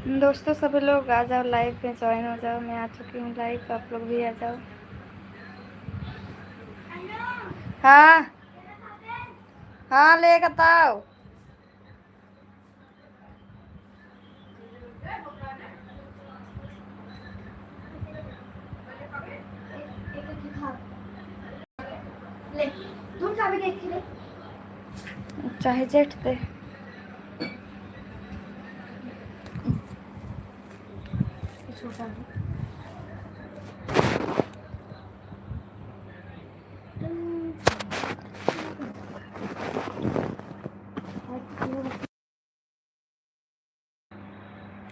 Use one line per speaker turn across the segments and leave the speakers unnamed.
दोस्तों सभी लोग आ जाओ, लाइव में ज्वाइन हो जाओ। मैं आ चुकी हूँ लाइव, आप लोग भी आ जाओ। हाँ हाँ, ले बताओ। चाहे जेठ दे।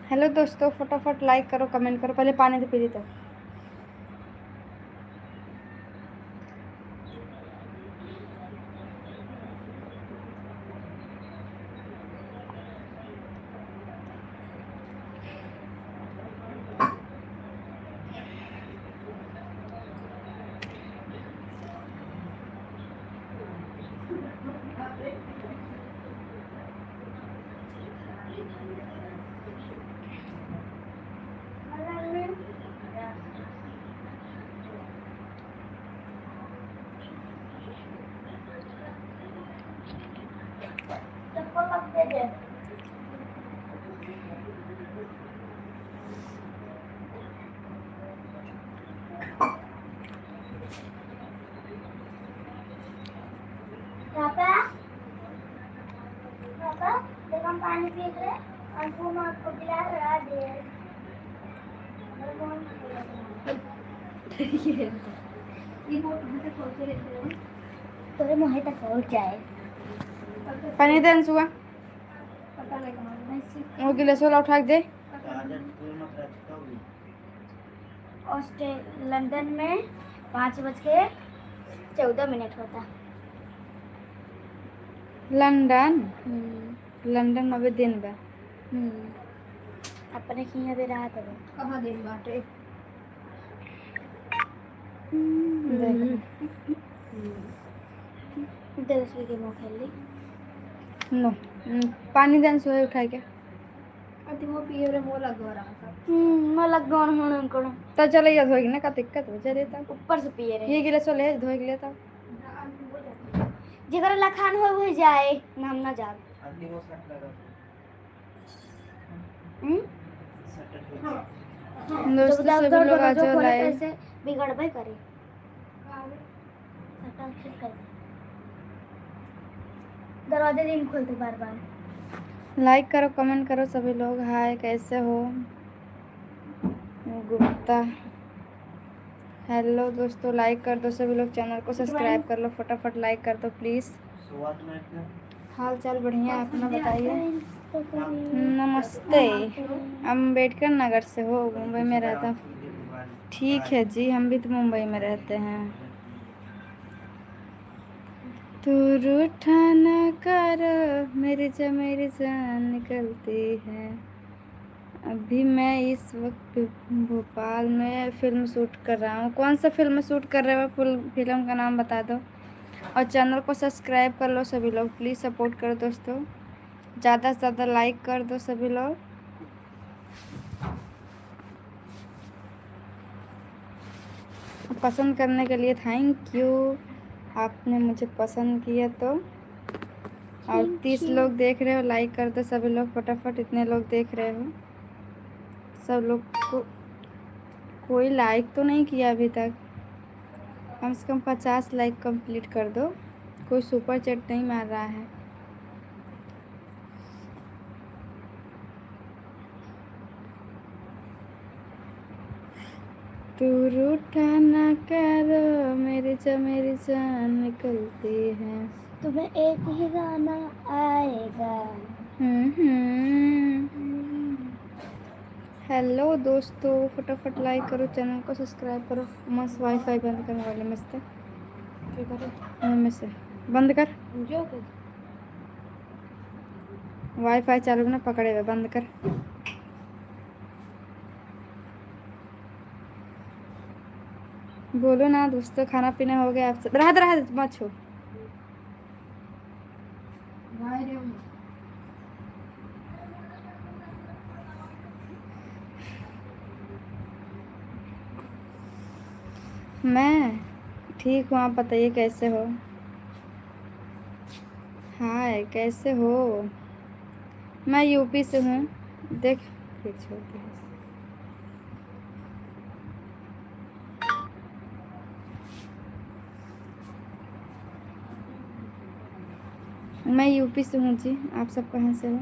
हेलो दोस्तों, फटाफट लाइक करो, कमेंट करो। पहले पानी तो पी ली। तो पापा हम पानी पी रहे और तुम आपको गिला रहा दे। तोरे मुहे तक पहुंच जाए। पानी दे अंशुआ। वो गिलास वाला उठा के दे। लंदन में 5:14 होता। लंदन लंदन में भी दिन बा। अपने की यहाँ भी रात है। कहाँ दिन बाटे? दरअसल के मुँह खेल ली। नो पानी देन सोए उठा के। अति वो पिए रे मोला गोरा मला गौन होन कोन त चले या धोई ना का दिक्कत हो जाए। त ऊपर से पिए रे ये गिलास ले धोई के ले। त जेकर लखान हो जाए नाम ना जा। दोस्तों सभी लोग आ जाओ लाइव। ऐसे बिगड़बे करे। दरवाजे नहीं खोलते बार बार। लाइक करो, कमेंट करो सभी लोग। हाय, कैसे हो गुप्ता? हेलो दोस्तों, लाइक कर दो सभी लोग। चैनल को सब्सक्राइब कर लो, फटाफट लाइक कर दो प्लीज़। हाल चाल बढ़िया, अपना बताइए। नमस्ते, अम्बेडकर नगर से हो? मुंबई में रहता हूँ। ठीक है जी, हम भी तो मुंबई में रहते हैं। तू रूठा न कर, मेरी जान निकलती है। अभी मैं इस वक्त भोपाल में फ़िल्म शूट कर रहा हूँ। कौन सा फिल्म शूट कर रहे हो? फिल्म का नाम बता दो। और चैनल को सब्सक्राइब कर लो सभी लोग, प्लीज़ सपोर्ट करो दोस्तों। ज़्यादा से ज़्यादा लाइक कर दो सभी लोग। पसंद करने के लिए थैंक यू। आपने मुझे पसंद किया तो। और 30 लोग देख रहे हो, लाइक कर दो सभी लोग फटाफट। इतने लोग देख रहे हो, सब लोग को कोई लाइक तो नहीं किया अभी तक। कम से कम 50 लाइक कंप्लीट कर दो। कोई सुपर चैट नहीं मार रहा है। तू रूठा ना करो, मेरी जान निकलती है। तुम्हें एक ही गाना आएगा। हेलो दोस्तों, फटाफट लाइक करो, चैनल को सब्सक्राइब करो। मस्त वाईफाई बंद करने वाले मस्त में से बंद कर। वाईफाई चालू ना पकड़े हुए, बंद कर। बोलो ना दोस्तों, खाना पीना हो गया आपसे? रहा मत छो। मैं ठीक हूँ, आप बताइए कैसे हो। हाय, कैसे हो। मैं यूपी से हूँ। देख, फिर छोड़ दे। मैं यूपी से हूँ जी, आप सब कहाँ से हो।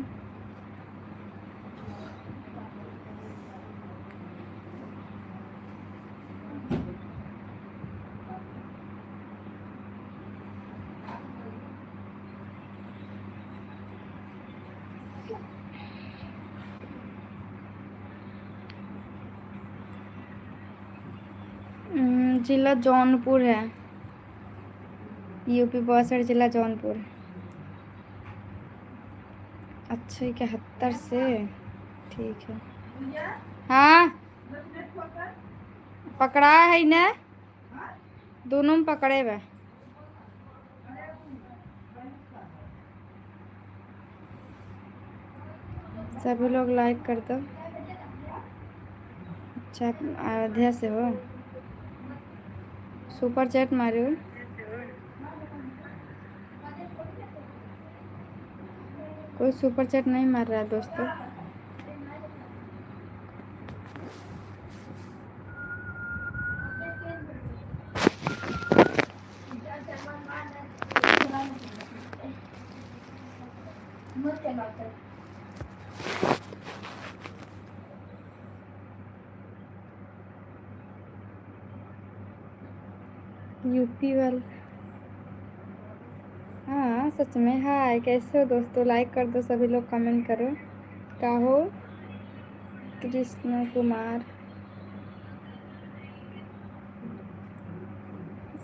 जिला जौनपुर है। यूपी 62 जिला जौनपुर। अच्छा, 71 से। ठीक है। हाँ, पकड़ा है ना, दोनों में पकड़े हुए। सभी लोग लाइक कर दो। अच्छा, आप अयोध्या से हो। सुपर चैट मारे हो। कोई सुपर चैट नहीं मार रहा है दोस्तों। यूपी वाले। हाँ सच में। हाय, कैसे हो दोस्तों, लाइक कर दो, सभी लोग कमेंट करो। क्या हो। कृष्ण कुमार।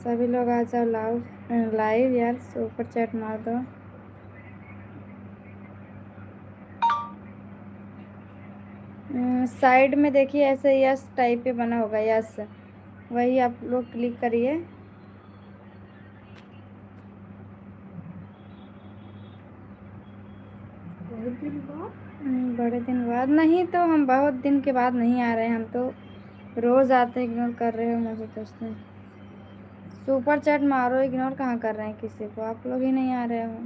सभी लोग आ जाओ लाइव लाइव यार, सुपर चैट मार दो। साइड में देखिए ऐसे यस टाइप पे बना होगा, यस, वही आप लोग क्लिक करिए। बड़े दिन बाद नहीं, तो हम बहुत दिन के बाद नहीं आ रहे हैं, हम तो रोज़ आते। इग्नोर कर रहे हो मुझे दोस्तों। सुपर चैट मारो, इग्नोर कहाँ कर रहे हैं किसी को, आप लोग ही नहीं आ रहे हो।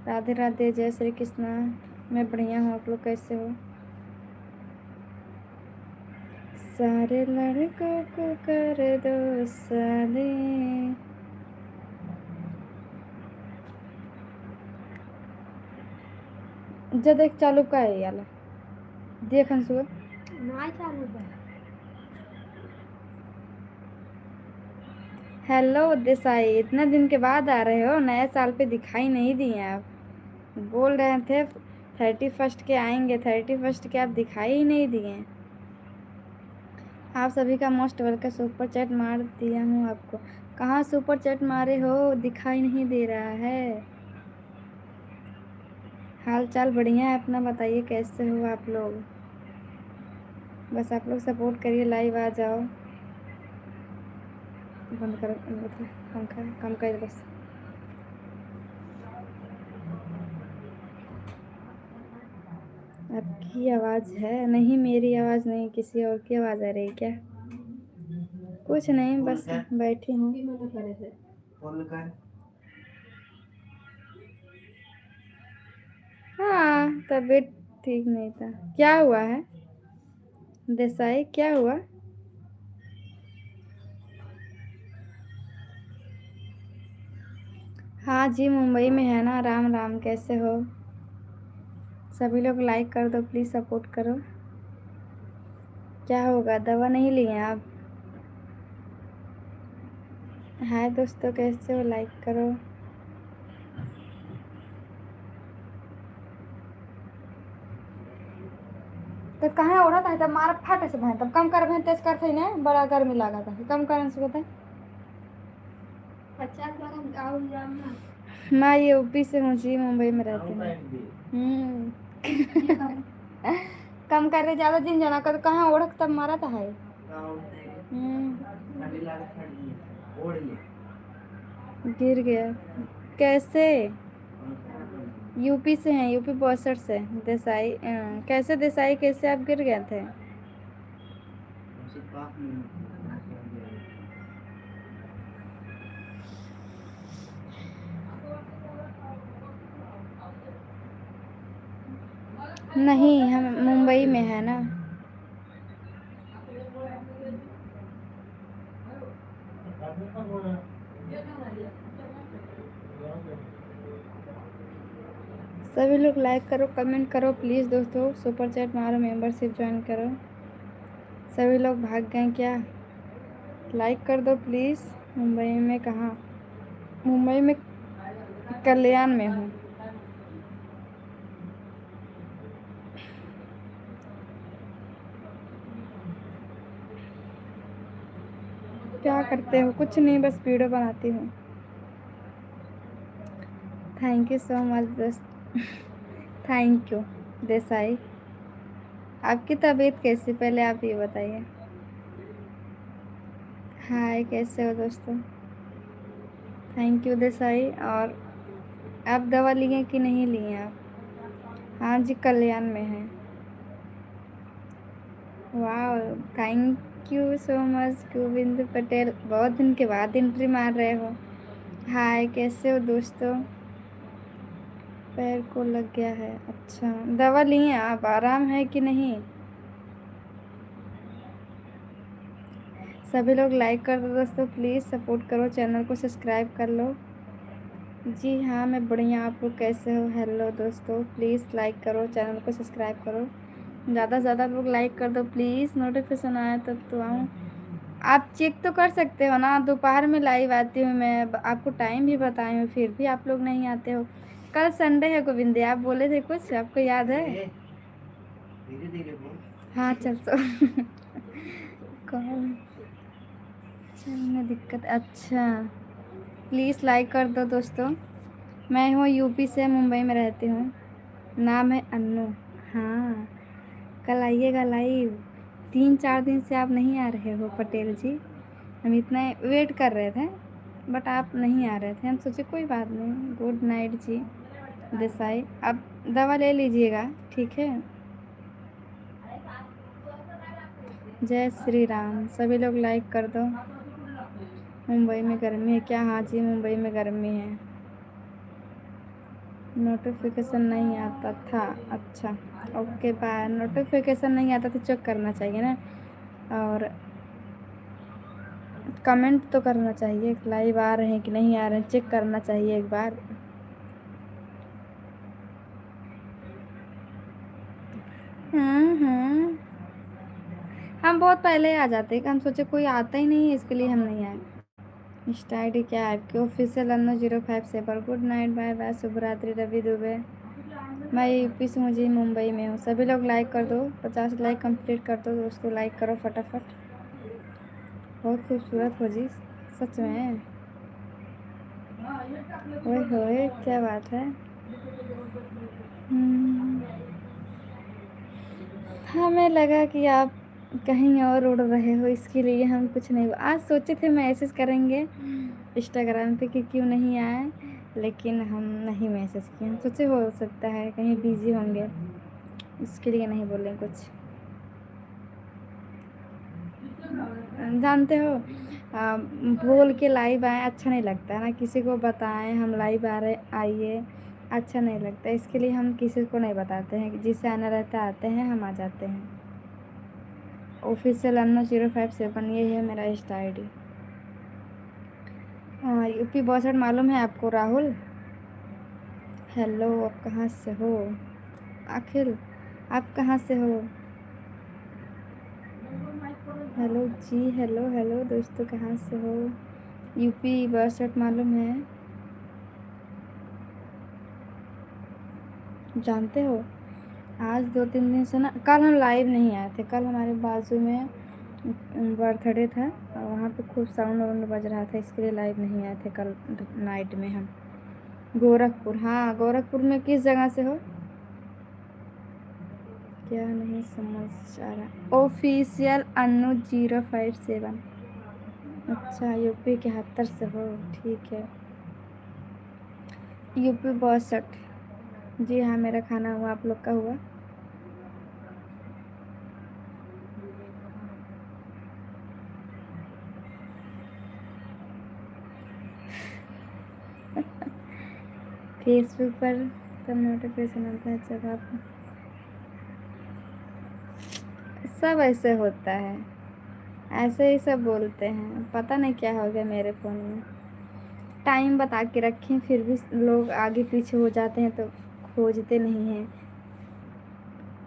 राधे राधे, जय श्री कृष्णा। मैं बढ़िया हूँ, आप लोग कैसे हो। सारे लड़कों को कर दो साले। जब देख चालू का है याला, देख अंशु ना चालू का। हेलो देसाई, इतने दिन के बाद आ रहे हो, नए साल पे दिखाई नहीं दिए आप। बोल रहे थे 31st के आएंगे, 31st के आप दिखाई ही नहीं दिए। आप सभी का मोस्ट वेलकम। सुपर चैट मार दिया हूँ आपको। कहाँ सुपर चैट मारे हो, दिखाई नहीं दे रहा है। हाल चाल बढ़िया है, अपना बताइए कैसे हो आप लोग। बस आप लोग सपोर्ट करिए, लाइव आ जाओ। बंद करो पंखा, कम कर बस। आपकी आवाज़ है नहीं, मेरी आवाज़ नहीं, किसी और की आवाज़ आ रही क्या। कुछ नहीं, बस बैठी हूँ। हाँ, तबीयत ठीक नहीं था। क्या हुआ है देसाई, क्या हुआ। हाँ जी, मुंबई में है ना। राम राम, कैसे हो। सभी लोग लाइक कर दो प्लीज़, सपोर्ट करो। क्या होगा, दवा नहीं लिए आप। हाय दोस्तों, कैसे हो, लाइक करो। तो कहाँ उड़ा था तब मारा फाटे से तब कम कर तेज कर थे ना, बड़ा गर्मी लगा था, कम करने से बता। 50 बार हम गाँव जाम ना। मैं यूपी से हूँ जी, मुंबई में रहती हूँ। कम कर रहे, ज़्यादा दिन जाना कर, कहाँ ओढ़ तब मारा था है। गिर गया कैसे। यूपी से हैं, यूपी 62 से। देसाई कैसे देसाई, कैसे आप गिर गए थे। नहीं, हम मुंबई में है ना। सभी लोग लाइक करो, कमेंट करो प्लीज़ दोस्तों, सुपर चैट मारो, मेंबरशिप ज्वाइन करो। सभी लोग भाग गए क्या? लाइक कर दो प्लीज़। मुंबई में कहाँ? मुंबई में कल्याण में हूँ। क्या करते हो? कुछ नहीं, बस वीडियो बनाती हूँ। थैंक यू सो मच दोस्त। Thank you Desai. आपकी तबीयत कैसी, पहले आप ये बताइए। हाय, कैसे हो दोस्तों? Thank you Desai. और आप दवा लिए कि नहीं लिए आप? हाँ जी, कल्याण में है। वाह, thank you so much Govind Patel, बहुत दिन के बाद एंट्री मार रहे हो। हाय, कैसे हो दोस्तों? पैर को लग गया है, अच्छा। दवा लिए आप, आराम है कि नहीं? सभी लोग लाइक कर दो दोस्तों, प्लीज़ सपोर्ट करो, चैनल को सब्सक्राइब कर लो। जी हाँ, मैं बढ़िया, आप लोग कैसे हो? हेलो दोस्तों, प्लीज़ लाइक करो, चैनल को सब्सक्राइब करो, ज़्यादा से ज़्यादा लोग लाइक कर दो प्लीज़, नोटिफिकेशन आया तब तो आऊँ। आप चेक तो कर सकते हो ना, दोपहर में लाइव आती हूँ मैं, आपको टाइम भी बताई हूँ, फिर भी आप लोग नहीं आते हो। कल संडे है गोविंदे, आप बोले थे कुछ, आपको याद है? धीरे धीरे बोल। हाँ चल सो। कौन? चलने दिक्कत, अच्छा। प्लीज़ लाइक कर दो दोस्तों। मैं हूँ यूपी से, मुंबई में रहती हूँ। नाम है अन्नू। हाँ, कल आइएगा लाइव। 3-4 दिन से आप नहीं आ रहे हो पटेल जी, हम इतना वेट कर रहे थे, बट आप नहीं आ रहे थे, हम सोचे कोई बात नहीं। गुड नाइट जी देसाई, आप दवा ले लीजिएगा, ठीक है? जय श्री राम। सभी लोग लाइक कर दो। मुंबई में गर्मी है क्या? हाँ जी, मुंबई में गर्मी है। नोटिफिकेशन नहीं आता था, अच्छा। Okay bye. नोटिफिकेशन नहीं आता तो चेक करना चाहिए ना, और कमेंट तो करना चाहिए, लाइव आ रहे हैं कि नहीं आ रहे हैं, चेक करना चाहिए एक बार। हाँ हाँ, हम बहुत पहले आ जाते, हम सोचे कोई आता ही नहीं है, इसके लिए हम नहीं आए। इंस्टा आई डी क्या है आपकी? ऑफिशियल अन्नू057। गुड नाइट, बाय बाय, शुभ रात्रि रवि दुबे। मैं यूपी से, मुझे मुंबई में हूँ। सभी लोग लाइक कर दो, 50 लाइक कंप्लीट कर दो दोस्तों, लाइक करो फटाफट। बहुत खूबसूरत हो जी, सच में। ओए होए, क्या बात है। हम्म, हमें लगा कि आप कहीं और उड़ रहे हो, इसके लिए हम कुछ नहीं, आज सोचे थे मैसेज करेंगे इंस्टाग्राम पे कि क्यों नहीं आए, लेकिन हम नहीं मैसेज किए, हम सोचे हो सकता है कहीं बिजी होंगे, इसके लिए नहीं बोले कुछ। जानते हो, बोल के लाइव आए अच्छा नहीं लगता है ना, किसी को बताएं हम लाइव आ रहे, आइए, अच्छा नहीं लगता, इसके लिए हम किसी को नहीं बताते हैं, जिसे आना रहता है आते हैं, हम आ जाते हैं। ऑफिशियल अन्नू057, ये है मेरा इंस्टा आई डी। हाँ, यूपी 62 मालूम है आपको राहुल? हेलो, आप कहाँ से हो? आखिर आप कहाँ से हो? हेलो जी, हेलो हेलो दोस्तों, कहाँ से हो? यूपी 62 मालूम है? जानते हो, आज 2-3 दिन से ना, कल हम लाइव नहीं आए थे, कल हमारे बाजू में बर्थडे था, और वहाँ पे खूब साउंड वाउंड बज रहा था, इसके लिए लाइव नहीं आए थे कल नाइट में हम। गोरखपुर, हाँ गोरखपुर में किस जगह से हो? क्या नहीं समझ आ रहा? ऑफिशियल अन्नू057। अच्छा, यूपी 71 से हो, ठीक है। यूपी 62। जी हाँ, मेरा खाना हुआ, आप लोग का हुआ? फेसबुक पर तब नोटिफिकेशन आता है जब आप, सब ऐसे होता है, ऐसे ही सब बोलते हैं, पता नहीं क्या हो गया मेरे फ़ोन में। टाइम बता के रखें फिर भी लोग आगे पीछे हो जाते हैं तो खोजते नहीं हैं।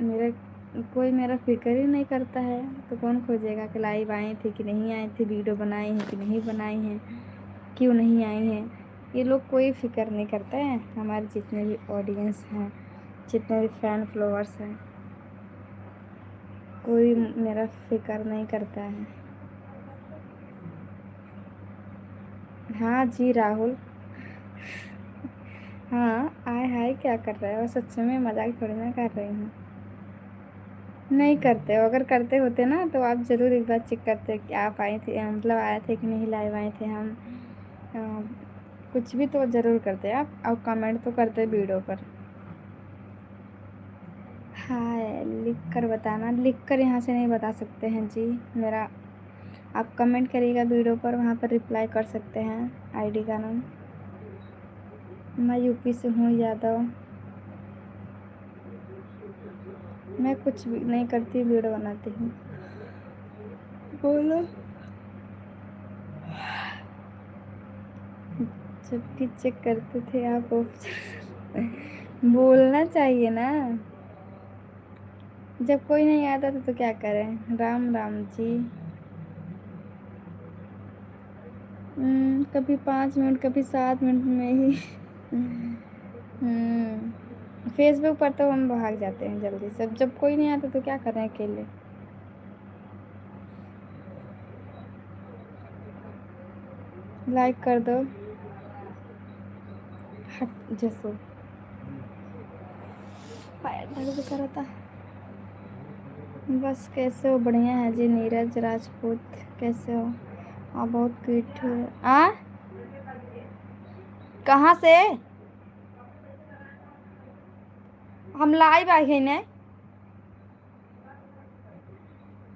मेरा कोई मेरा फिक्र ही नहीं करता है तो कौन खोजेगा कि लाइव आए थे कि नहीं आए थे, वीडियो बनाई हैं कि नहीं बनाई हैं, क्यों नहीं आई हैं। ये लोग कोई फिक्र नहीं करते हैं। हमारे जितने भी ऑडियंस हैं, जितने भी फैन फॉलोअर्स हैं, कोई मेरा फिक्र नहीं करता है। हाँ जी राहुल। हाँ आय हाय क्या कर रहे हो, सच में मजाक थोड़ी ना कर रही हूँ। नहीं करते हो, अगर करते होते ना तो आप ज़रूर एक बार चेक करते कि आप आए थे, मतलब आए थे कि नहीं, लाइव आए थे हम। कुछ भी तो ज़रूर करते आप, और कमेंट तो करते वीडियो पर। हाय लिख कर बताना, लिख कर यहाँ से नहीं बता सकते हैं जी मेरा। आप कमेंट करिएगा वीडियो पर, वहाँ पर रिप्लाई कर सकते हैं। आईडी का नाम, मैं यूपी से हूँ यादव। मैं कुछ भी नहीं करती, वीडियो बनाती हूँ। बोलो। जब भी चेक करते थे आप बोलना चाहिए ना। जब कोई नहीं आता था तो क्या करें। राम राम जी। कभी 5 मिनट कभी 7 मिनट में ही। फेसबुक पर तो हम भाग जाते हैं जल्दी से, जब कोई नहीं आता तो क्या करें अकेले। लाइक कर दो। हट जसो, पैर दर्द कर रहा था। बस कैसे हो, बढ़िया है जी। नीरज राजपूत कैसे हो आप, बहुत क्यूट हो। आ कहाँ से, हम लाइव आए हैं ना।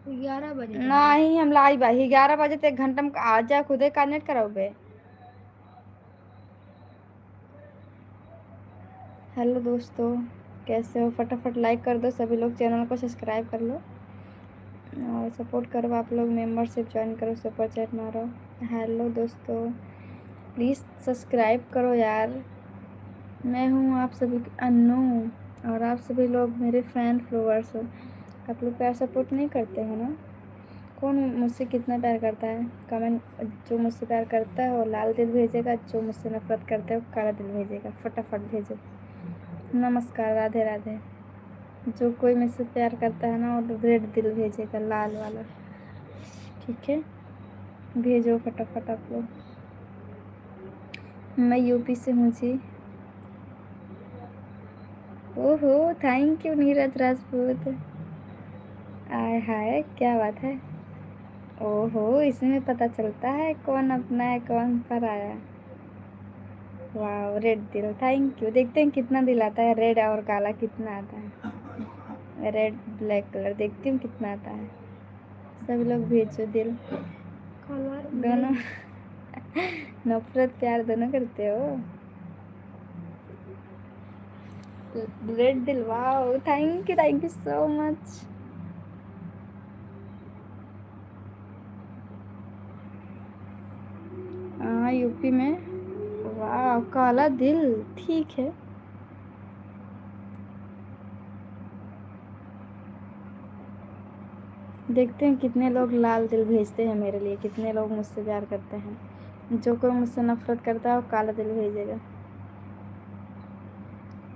11 बजे नहीं, हम लाइव आई 11 बजे तक, घंटा में आ जा खुदे कनेक्ट कराओगे। हेलो दोस्तों, कैसे हो। फटाफट लाइक कर दो सभी लोग, चैनल को सब्सक्राइब कर लो और सपोर्ट करो। आप लोग मेंबरशिप ज्वाइन करो, सुपर चैट मारो। हेलो दोस्तों, प्लीज़ सब्सक्राइब करो यार। मैं हूँ आप सभी की अन्नू, और आप सभी लोग मेरे फ़ैन फॉलोअर्स हो। आप लोग प्यार सपोर्ट नहीं करते हैं ना। कौन मुझसे कितना प्यार करता है, कमेंट। जो मुझसे प्यार करता है वो लाल दिल भेजेगा, जो मुझसे नफरत करता है वो काला दिल भेजेगा। फटाफट भेजो। नमस्कार, राधे राधे। जो कोई मुझसे प्यार करता है ना वो रेड दिल भेजेगा, लाल वाला। ठीक है, भेजो फटाफट आप लोग। मैं यूपी से हूँ जी। ओहो थैंक यू नीरज राजपूत। आय हाय क्या बात है। ओहो इसमें पता चलता है कौन अपना है कौन पर आया। वाह रेड दिल, थैंक यू। देखते हैं कितना दिल आता है, रेड और काला कितना आता है। रेड ब्लैक कलर देखती हूँ कितना आता है। सभी लोग भेजो दिल। दोनों नफरत प्यार दोनों करते हो। रेड दिल, वाह थैंक यू सो मच। हाँ यूपी में। वाह काला दिल, ठीक है। देखते हैं कितने लोग लाल दिल भेजते हैं मेरे लिए, कितने लोग मुझसे प्यार करते हैं। जो कोई मुझसे नफरत करता है वो काला दिल भेजेगा।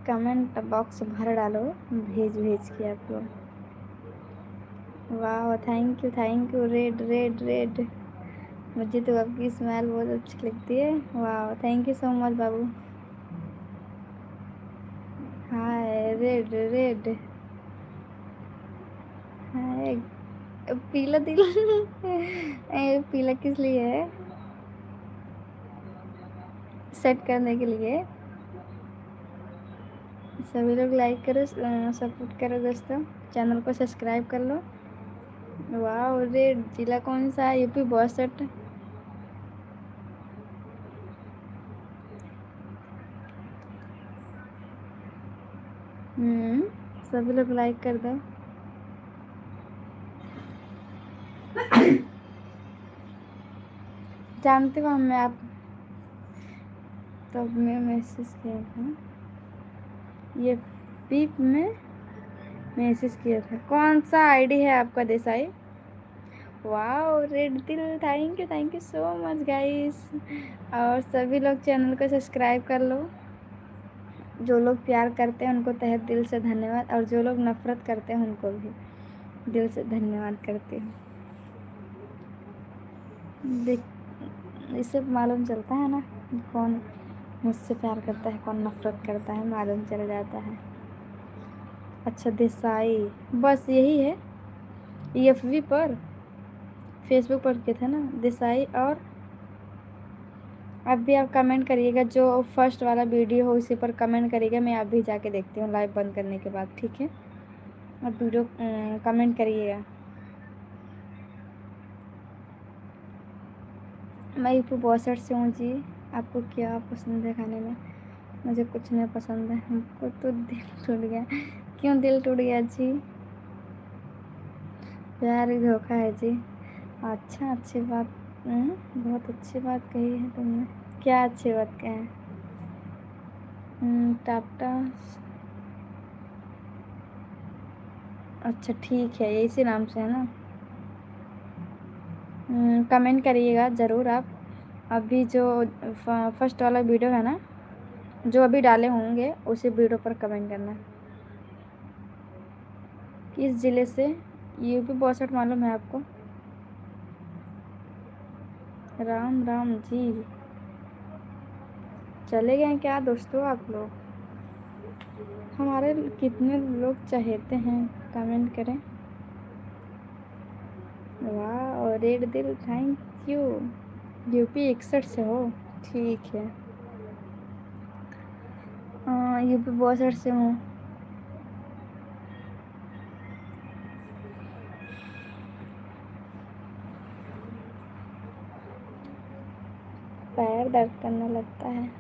कमेंट बॉक्स भर डालो भेज भेज के आप लोग। वाह thank you. Red red red, मुझे तो आपकी स्माइल बहुत अच्छी लगती है। वाह थैंक यू सो मच बाबू। हाय रेड रेड, हाय पीला दिल। पीला किस लिए है, सेट करने के लिए। सभी लोग लाइक करो, सपोर्ट करो दोस्तों, चैनल को सब्सक्राइब कर लो। वाह रेड, जिला कौन सा है, यूपी 62। सभी लोग लाइक कर दो। जानते हो मैं आप तब मैं मैसेज किया था, ये पीप में मैसेज किया था। कौन सा आईडी है आपका देसाई? वाह रेड दिल, thank you so much guys. और सभी लोग चैनल को सब्सक्राइब कर लो। जो लोग प्यार करते हैं उनको तहे दिल से धन्यवाद, और जो लोग नफ़रत करते हैं उनको भी दिल से धन्यवाद करती हूँ। देख, इससे मालूम चलता है ना कौन मुझसे प्यार करता है कौन नफ़रत करता है, मालूम चल जाता है। अच्छा देसाई बस यही है? EFB पर, फेसबुक पर के थे ना देसाई। और अब भी आप कमेंट करिएगा, जो फर्स्ट वाला वीडियो हो उसी पर कमेंट करिएगा। मैं अभी जाके देखती हूँ लाइव बंद करने के बाद, ठीक है? अब वीडियो कमेंट करिएगा। मैं यूपी बॉसर से हूँ जी। आपको क्या पसंद है खाने में? मुझे कुछ नहीं पसंद है। हमको तो दिल टूट गया। क्यों दिल टूट गया जी? प्यार ही धोखा है जी। अच्छा, अच्छी बात। बहुत अच्छी बात कही है तुमने। क्या अच्छी बात कही है? टाटा। अच्छा ठीक है, इसी नाम से है ना? कमेंट करिएगा ज़रूर आप। अभी जो फर्स्ट वाला वीडियो है ना, जो अभी डाले होंगे उसी वीडियो पर कमेंट करना। किस ज़िले से? यूपी 62 मालूम है आपको? राम राम जी। चले गए क्या दोस्तों आप लोग? हमारे कितने लोग चाहते हैं कमेंट करें। वाह रेड दिल, थैंक यू। यूपी 61 से हो? ठीक है। यूपी 62 से हूँ। पैर दर्द करने लगता है।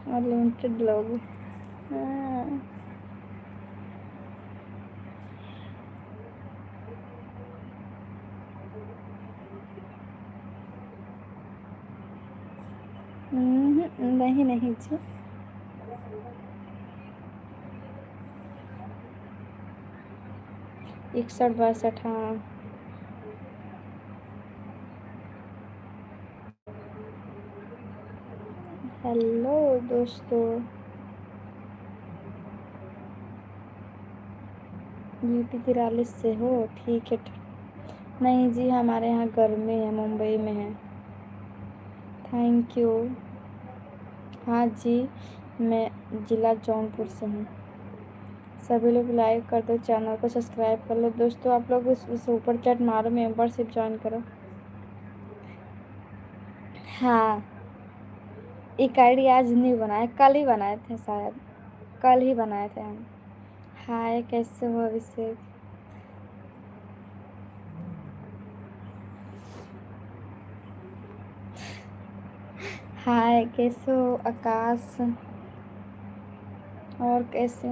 और लिमिटेड लोग। हाँ। नहीं नहीं जी। इकसठ 62, हाँ। हेलो दोस्तों। यूपी 43 से हो? ठीक है। नहीं जी, हमारे यहाँ गर्मी है, मुंबई में है। Thank you. हाँ जी, मैं ज़िला जौनपुर से हूँ। सभी लोग लाइक कर दो, चैनल को सब्सक्राइब कर लो। दोस्तों आप लोग उस सुपर चैट मारो, मेंबरशिप ज्वाइन करो। हाँ, एक आईडी आज नहीं बनाए, कल ही बनाए थे शायद। कल ही बनाए थे हम। हाय कैसे हो अभिषेक? हाय कैसे हो आकाश? और कैसे?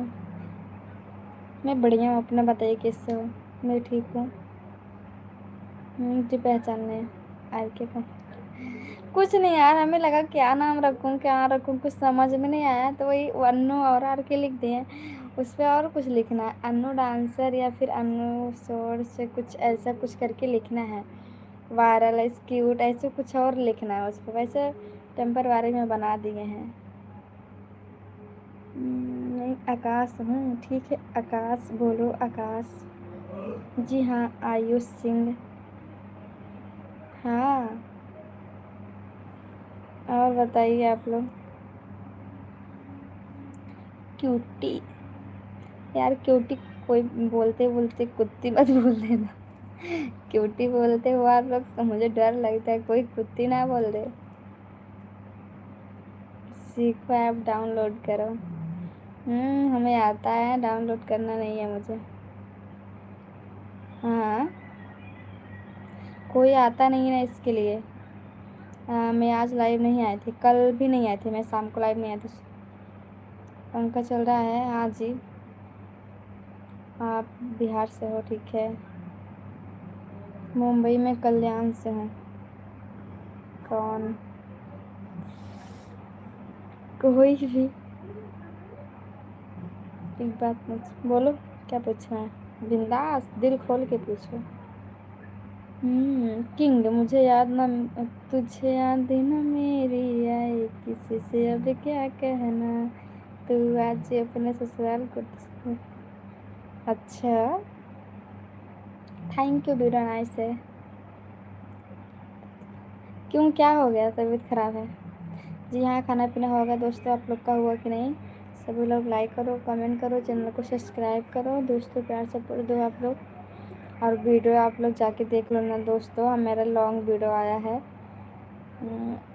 मैं बढ़िया हूँ, अपना बताइए कैसे हो? मैं ठीक हूँ। मुझे पहचानने आर के का कुछ नहीं यार, हमें लगा क्या नाम रखूँ क्या रखूँ, कुछ समझ में नहीं आया तो वही अन्नू और आर के लिख दिए। उस पर और कुछ लिखना है, अन्नू डांसर या फिर अन्नू सोर्स से कुछ ऐसा कुछ करके लिखना है। वायरल क्यूट ऐसे कुछ और लिखना है उस पर। वैसे टेम्परवारी में बना दिए हैं। नहीं आकाश हूँ, ठीक है आकाश बोलो आकाश। जी हाँ आयुष सिंह। हाँ। और बताइए आप लोग। क्यूटी यार, क्यूटी कोई बोलते बोलते कुत्ती मत बोल देना। क्यूटी बोलते हो आप लोग तो मुझे डर लगता है, कोई कुत्ती ना बोल दे। सीखो ऐप डाउनलोड करो। हमें आता है, डाउनलोड करना नहीं है मुझे। हाँ, कोई आता नहीं है ना इसके लिए। मैं आज लाइव नहीं आई थी, कल भी नहीं आई थी, मैं शाम को लाइव नहीं आई थी। पंखा चल रहा है? हाँ जी। आप बिहार से हो, ठीक है। मुंबई में कल्याण से हूँ। कौन? कोई भी एक बात पूछ, बोलो क्या पूछना है, बिंदास दिल खोल के पूछो। किंग मुझे याद ना, तुझे याद ना मेरी आई, किसी से अब क्या कहना, तू आज अपने ससुराल को। अच्छा, थैंक यू, वीडियो नाइस है। क्यों, क्या हो गया, तबीयत खराब है? जी हाँ, खाना पीना हो गया दोस्तों, आप लोग का हुआ कि नहीं? सभी लोग लाइक करो, कमेंट करो, चैनल को सब्सक्राइब करो दोस्तों, प्यार सपोर्ट दो आप लोग। और वीडियो आप लोग जाके देख लो ना दोस्तों, मेरा लॉन्ग वीडियो आया है।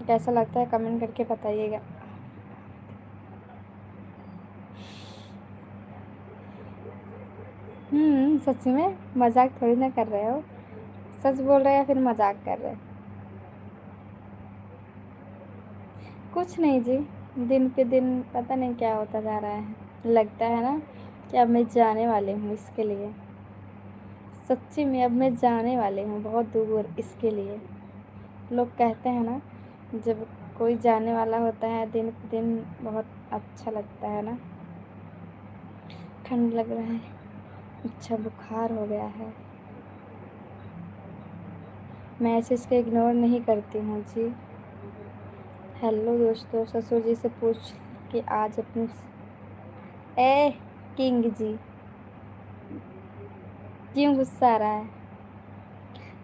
कैसा लगता है कमेंट करके बताइएगा। सच में, मजाक थोड़ी ना कर रहे हो, सच बोल रहे हैं या फिर मजाक कर रहे हैं? कुछ नहीं जी, दिन पे दिन पता नहीं क्या होता जा रहा है, लगता है ना कि अब मैं जाने वाली हूँ इसके लिए। सच्ची में अब मैं जाने वाली हूँ बहुत दूर इसके लिए। लोग कहते हैं ना, जब कोई जाने वाला होता है दिन पे दिन, बहुत अच्छा लगता है ना। ठंड लग रहा है, अच्छा बुखार हो गया है। मैसेज को इग्नोर नहीं करती हूँ जी। हेलो दोस्तों, ससुर जी से पूछ कि आज अपनी। ए किंग जी, क्यों गुस्सा आ रहा है?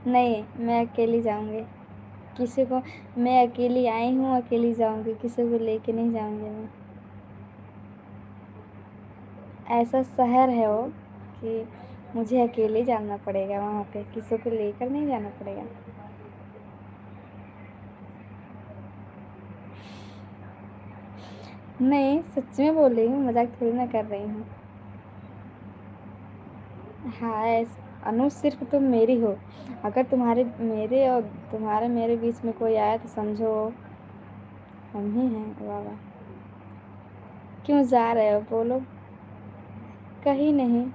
नहीं, मैं अकेली जाऊंगी। किसी को, मैं अकेली आई हूँ, अकेली जाऊंगी, किसी को लेके नहीं जाऊंगी मैं। ऐसा शहर है वो कि मुझे अकेले जाना पड़ेगा वहाँ पे, किसी को लेकर नहीं जाना पड़ेगा। नहीं, सच में बोल रही हूँ, मजाक थोड़ी ना कर रही हूँ। हाँ, अनु सिर्फ तुम मेरी हो, अगर तुम्हारे मेरे और तुम्हारे मेरे बीच में कोई आया तो समझो हम ही हैं। वाह वाह। क्यों जा रहे हो, बोलो। कहीं नहीं,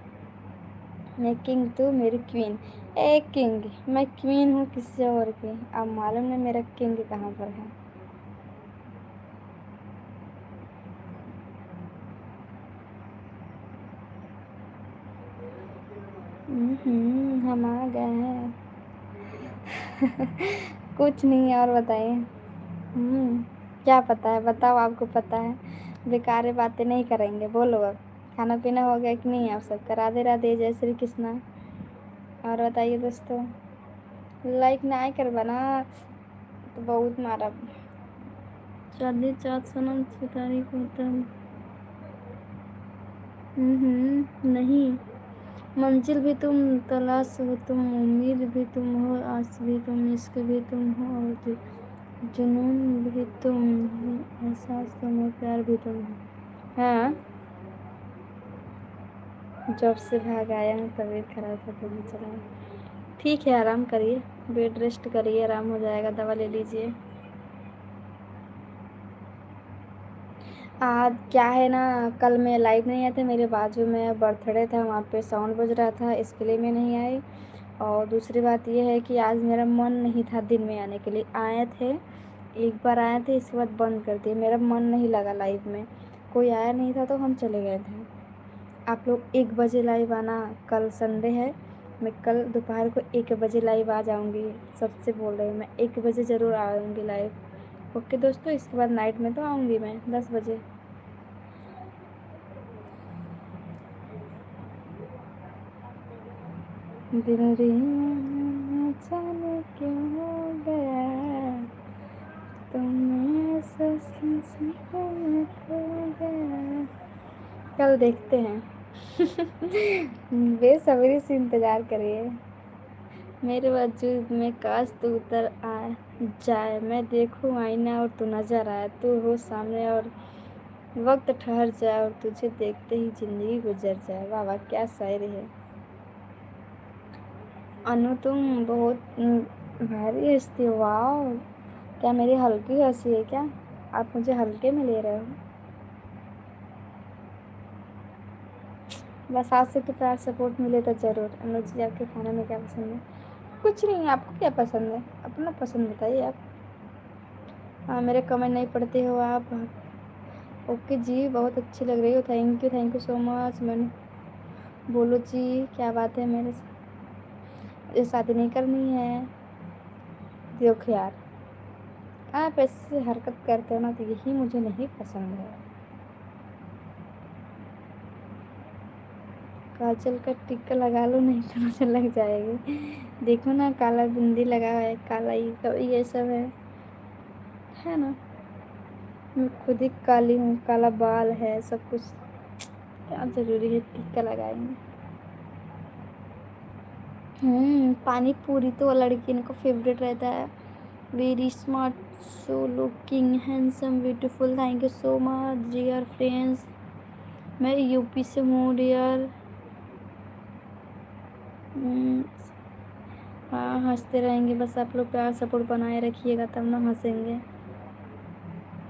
मैं किंग, तू मेरी क्वीन। ए किंग, मैं क्वीन हूँ किसी और की, अब मालूम नहीं मेरा किंग कहाँ पर है। हम आ गए हैं। कुछ नहीं, और बताइए। हम्म क्या पता है, बताओ, आपको पता है? बेकार बातें नहीं करेंगे, बोलो अब। खाना पीना हो गया कि नहीं आप सबका? राधे राधे, जय श्री कृष्णा। और बताइए दोस्तों, लाइक ना कर बना तो बहुत मारा। शादी चाँद सनम से तारीफ होता है। नहीं, मंजिल भी तुम, तलाश हो तुम, उम्मीद भी तुम हो, आस भी तुम, इश्क भी तुम हो, और जुनून भी तुम हो, एहसास तुम हो, प्यार भी तुम हो। हाँ, जॉब से भाग आया हूँ, तबीयत खराब था तो भी चला। ठीक है, आराम करिए, बेड रेस्ट करिए, आराम हो जाएगा, दवा ले लीजिए। आज क्या है ना, कल मैं लाइव नहीं आया था, मेरे बाजू में बर्थडे था, वहाँ पे साउंड बज रहा था, इसके लिए मैं नहीं आई। और दूसरी बात ये है कि आज मेरा मन नहीं था दिन में आने के लिए, आए थे, एक बार आए थे, इसके बाद बंद कर दिए, मेरा मन नहीं लगा लाइव में, कोई आया नहीं था तो हम चले गए थे। आप लोग 1 बजे लाइव आना, कल संडे है, मैं कल दोपहर को 1 बजे लाइव आ जाऊँगी, सबसे बोल रही हूँ, मैं 1 बजे ज़रूर आऊँगी लाइव। ओके दोस्तों, इसके बाद नाइट में तो आऊँगी मैं 10 बजे। दिल दीवाना जाने क्यों हो गया, तुम्हें ऐसा संसार में खो गया। कल देखते हैं। बेसब्री से इंतज़ार करिए, मेरे वजूद में काश तू उतर आ जाए, मैं देखूं आईना और तू नज़र आए, तू हो सामने और वक्त ठहर जाए, और तुझे देखते ही ज़िंदगी गुजर जाए। वाह वाह, क्या शायरी है। अनु तुम बहुत भारी हंसती हो, वाह। क्या मेरी हल्की हंसी है क्या? आप मुझे हल्के में ले रहे हो? बस आज से तो प्यार सपोर्ट मिले तो ज़रूर। अनुज जी आपके खाने में क्या पसंद है? कुछ नहीं, आपको क्या पसंद है? अपना पसंद बताइए आप। हाँ, मेरे कमेंट नहीं पढ़ते हो आप। ओके जी, बहुत अच्छी लग रही हो, थैंक यू सो मच। मैंने बोलो जी, क्या बात है, मेरे ये शादी नहीं करनी है? देखो यार, आप ऐसे हरकत करते हो ना तो यही मुझे नहीं पसंद है। काजल का टिक्का लगा लो, नहीं तो मुझे लग जाएगी। देखो ना, काला बिंदी लगा हुआ है, काला ये सब है ना। मैं खुद ही काली हूँ, काला बाल है, सब कुछ। क्या जरूरी है टिक्का लगाएंगे? पानी पूरी तो लड़की को फेवरेट रहता है। Very smart, so looking handsome, beautiful, thank you so much dear friends. मैं यूपी से हूँ डियर। हाँ, हंसते रहेंगे, बस आप लोग प्यार सपोर्ट बनाए रखिएगा तब ना हंसेंगे।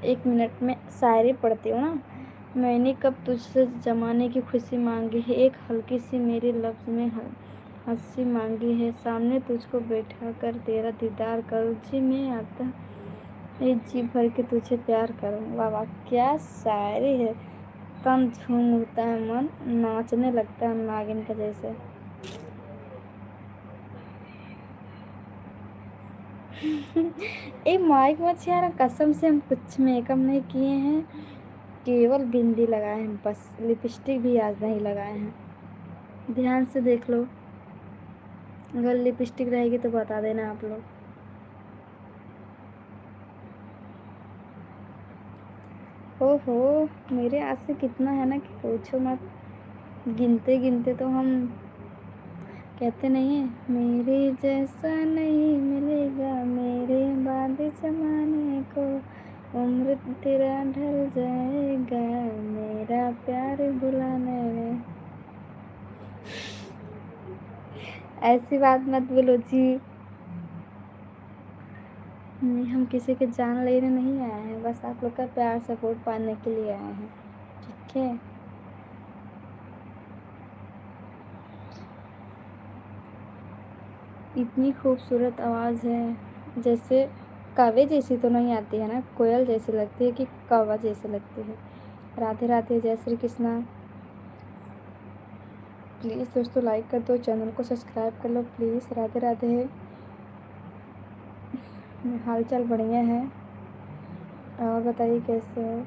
1 मिनट में शायरी पढ़ती हूँ ना। मैंने कब तुझसे ज़माने की खुशी मांगी है, एक हल्की सी मेरे लफ्ज़ में हंसी मांगी है, सामने तुझको बैठा कर तेरा दीदार करूँ, जी मैं आता है जी भर के तुझे प्यार करूँ। वाह वाह, क्या शायरी है। तन झूम उठता है, मन नाचने लगता है नागिन का जैसे। ए माइक मत यार, कसम से हम कुछ मेकअप नहीं किए हैं, केवल बिंदी लगाए हैं बस, लिपस्टिक भी आज नहीं लगाए हैं। ध्यान से देख लो, अगर लिपस्टिक रहेगी तो बता देना आप लोग। ओहो, मेरे आज से कितना है ना कि पूछो मत। गिनते गिनते तो हम कहते नहीं है, मेरे जैसा नहीं मिलेगा मेरे बाद जमाने को, उम्र तेरा ढल जाएगा मेरा प्यार भुलाने में। ऐसी बात मत बोलो जी। नहीं, हम किसी के जान लेने नहीं आए हैं, बस आप लोग का प्यार सपोर्ट पाने के लिए आए हैं, ठीक है। इतनी खूबसूरत आवाज़ है, जैसे कौवे जैसी तो नहीं आती है ना, कोयल जैसी लगती है कि कौवा जैसी लगती है। राधे राधे, जय श्री कृष्णा। प्लीज़ दोस्तों लाइक कर दो, चैनल को सब्सक्राइब कर लो प्लीज़। राधे राधे। हाल चाल बढ़िया है, और बताइए कैसे हो?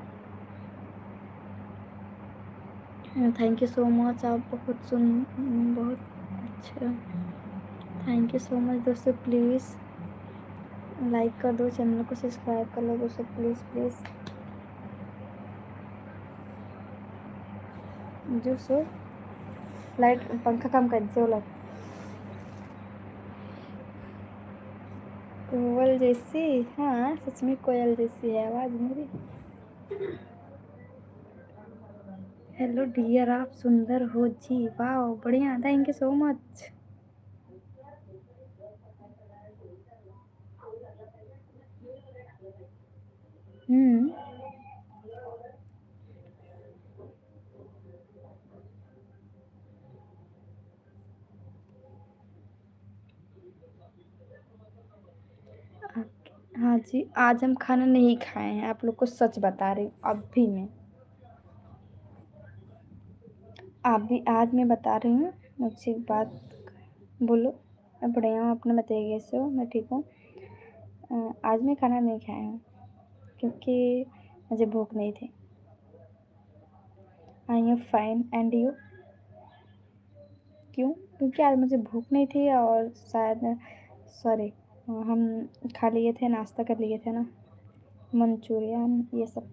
थैंक यू सो मच, आप बहुत अच्छा। थैंक यू सो मच दोस्तों, प्लीज़ लाइक कर दो, चैनल को सब्सक्राइब कर लो दोस्तों, प्लीज़ प्लीज़। जो सो लाइट पंखा काम कर दो लाइट। कोयल जैसी, हाँ सच में कोयल जैसी है आवाज़ मेरी। हेलो डियर, आप सुंदर हो जी, वाह बढ़िया, थैंक यू सो मच। हम्म। हाँ जी, आज हम खाना नहीं खाए हैं, आप लोग को सच बता रही हूँ अभी मैं। आप भी, आज मैं बता रही हूँ, मुझसे एक बात बोलो। मैं बढ़िया हूँ, अपने बताइए कैसे हो? मैं ठीक हूँ। आज मैं खाना नहीं खाया हूँ क्योंकि मुझे भूख नहीं थी। आई एम फाइन एंड यू? क्यों? क्योंकि आज मुझे भूख नहीं थी, और शायद सॉरी, हम खा लिए थे, नाश्ता कर लिए थे ना, मंचूरियन ये सब।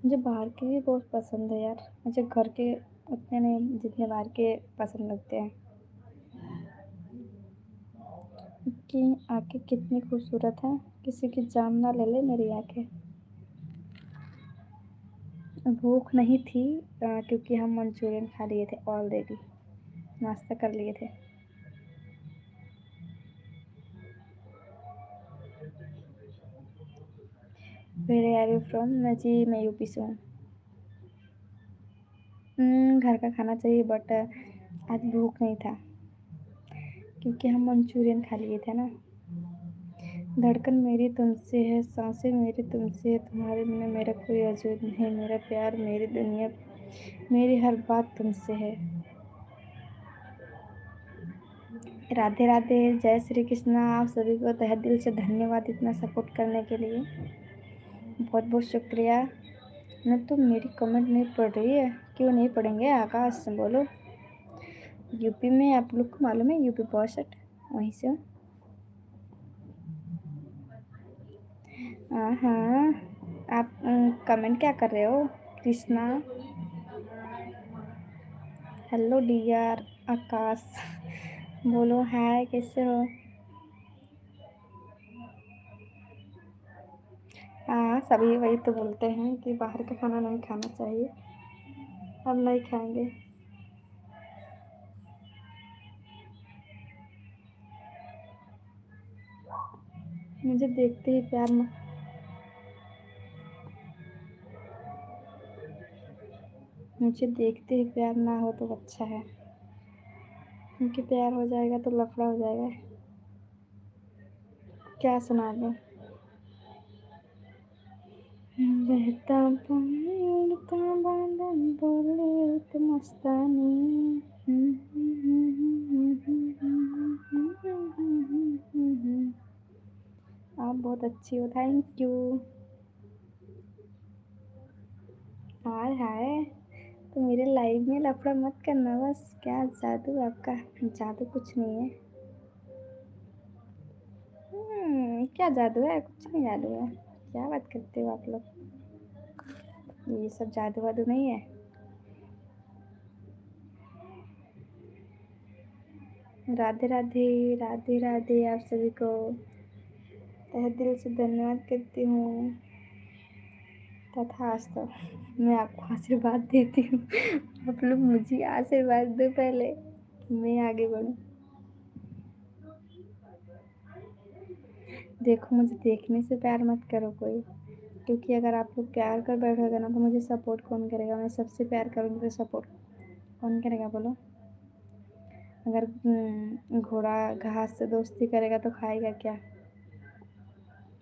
मुझे बाहर के भी बहुत पसंद है यार, मुझे घर के उतने नहीं जितने बाहर के पसंद लगते हैं। कि आंखें कितनी खूबसूरत हैं, किसी की जान ना ले ले मेरी आंखें। भूख नहीं थी, क्योंकि हम मंचूरियन खा लिए थे ऑलरेडी, नाश्ता कर लिए थे। Where are you from? मैं जी, मैं यूपी से हूँ। घर का खाना चाहिए, बट आज भूख नहीं था क्योंकि हम मंचूरियन खा लिए थे ना। धड़कन मेरी तुमसे है, सांसें मेरी तुमसे है, तुम्हारे बिना मेरा कोई वजूद नहीं, मेरा प्यार मेरी दुनिया, मेरी हर बात तुमसे है। राधे राधे, जय श्री कृष्णा। आप सभी को तहे दिल से धन्यवाद इतना सपोर्ट करने के लिए, बहुत बहुत शुक्रिया। न तो मेरी कमेंट नहीं पढ़ रही है, क्यों नहीं पढ़ेंगे आकाश से बोलो। यूपी में आप लोग को मालूम है, यूपी 62 वहीं से हूँ। हाँ, आप कमेंट क्या कर रहे हो कृष्णा? हेलो डियर आकाश, बोलो हाय, कैसे हो? हाँ, सभी वही तो बोलते हैं कि बाहर का खाना नहीं खाना चाहिए। अब नहीं खाएंगे। मुझे देखते ही प्यार मुझे देखते ही प्यार ना हो तो अच्छा है, क्योंकि प्यार हो जाएगा तो लफड़ा हो जाएगा। क्या सुना दूँ? बहता पानी उड़ता बादल बोले तो मस्तानी। आप बहुत अच्छी हो, थैंक यू। हाय हाय, तो मेरे लाइव में लफड़ा मत करना बस। क्या जादू आपका? जादू कुछ नहीं है। क्या जादू है? कुछ नहीं जादू है। क्या बात करते हो आप लोग? ये सब जादू वादू नहीं है। राधे राधे, राधे राधे आप सभी को तहे दिल से धन्यवाद करती हूँ। तथास्तु, मैं आपको आशीर्वाद देती हूँ। आप लोग मुझे आशीर्वाद दो पहले, मैं आगे बढ़ूँ। देखो, मुझे देखने से प्यार मत करो कोई, क्योंकि अगर आप लोग प्यार कर बैठोगे ना तो मुझे सपोर्ट कौन करेगा? मैं सबसे प्यार करूँगी तो सपोर्ट कौन करेगा बोलो? अगर घोड़ा घास से दोस्ती करेगा तो खाएगा क्या?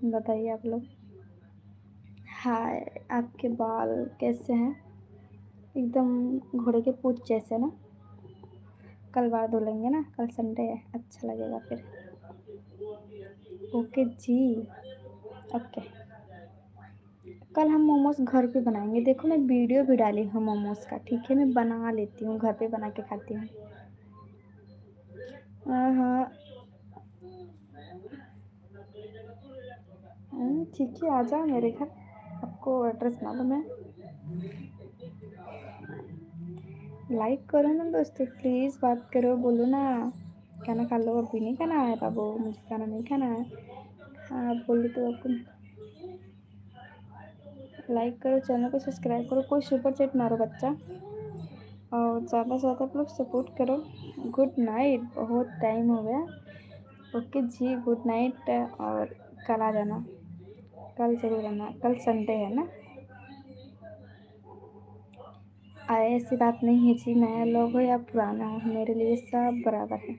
बताइए आप लोग। हाय, आपके बाल कैसे हैं? एकदम घोड़े के पूँछ जैसे ना। कल बाल धुलेंगे ना, कल संडे है, अच्छा लगेगा फिर। ओके जी, ओके। कल हम मोमोज घर पे बनाएंगे। देखो, मैं वीडियो भी डाली हूँ मोमोज का, ठीक है? मैं बना लेती हूँ, घर पे बना के खाती हूँ। हाँ, ठीक है, आ जाओ मेरे घर। आपको एड्रेस मालूम है? लाइक करो ना दोस्तों, प्लीज़ बात करो, बोलो ना। खाना खा लो। अभी नहीं खाना है बाबू, मुझे खाना नहीं खाना है। हाँ, आप बोलो तो आपको लाइक करो, चैनल को सब्सक्राइब करो, कोई सुपर चैट मारो बच्चा, और ज़्यादा से ज़्यादा आप लोग सपोर्ट करो। गुड नाइट, बहुत टाइम हो गया। ओके जी, गुड नाइट। और कल आ जाना, कल ज़रूर आना, कल संडे है ना। ऐसी बात नहीं है जी, नया लोग हो या पुराना हो, मेरे लिए सब बराबर है।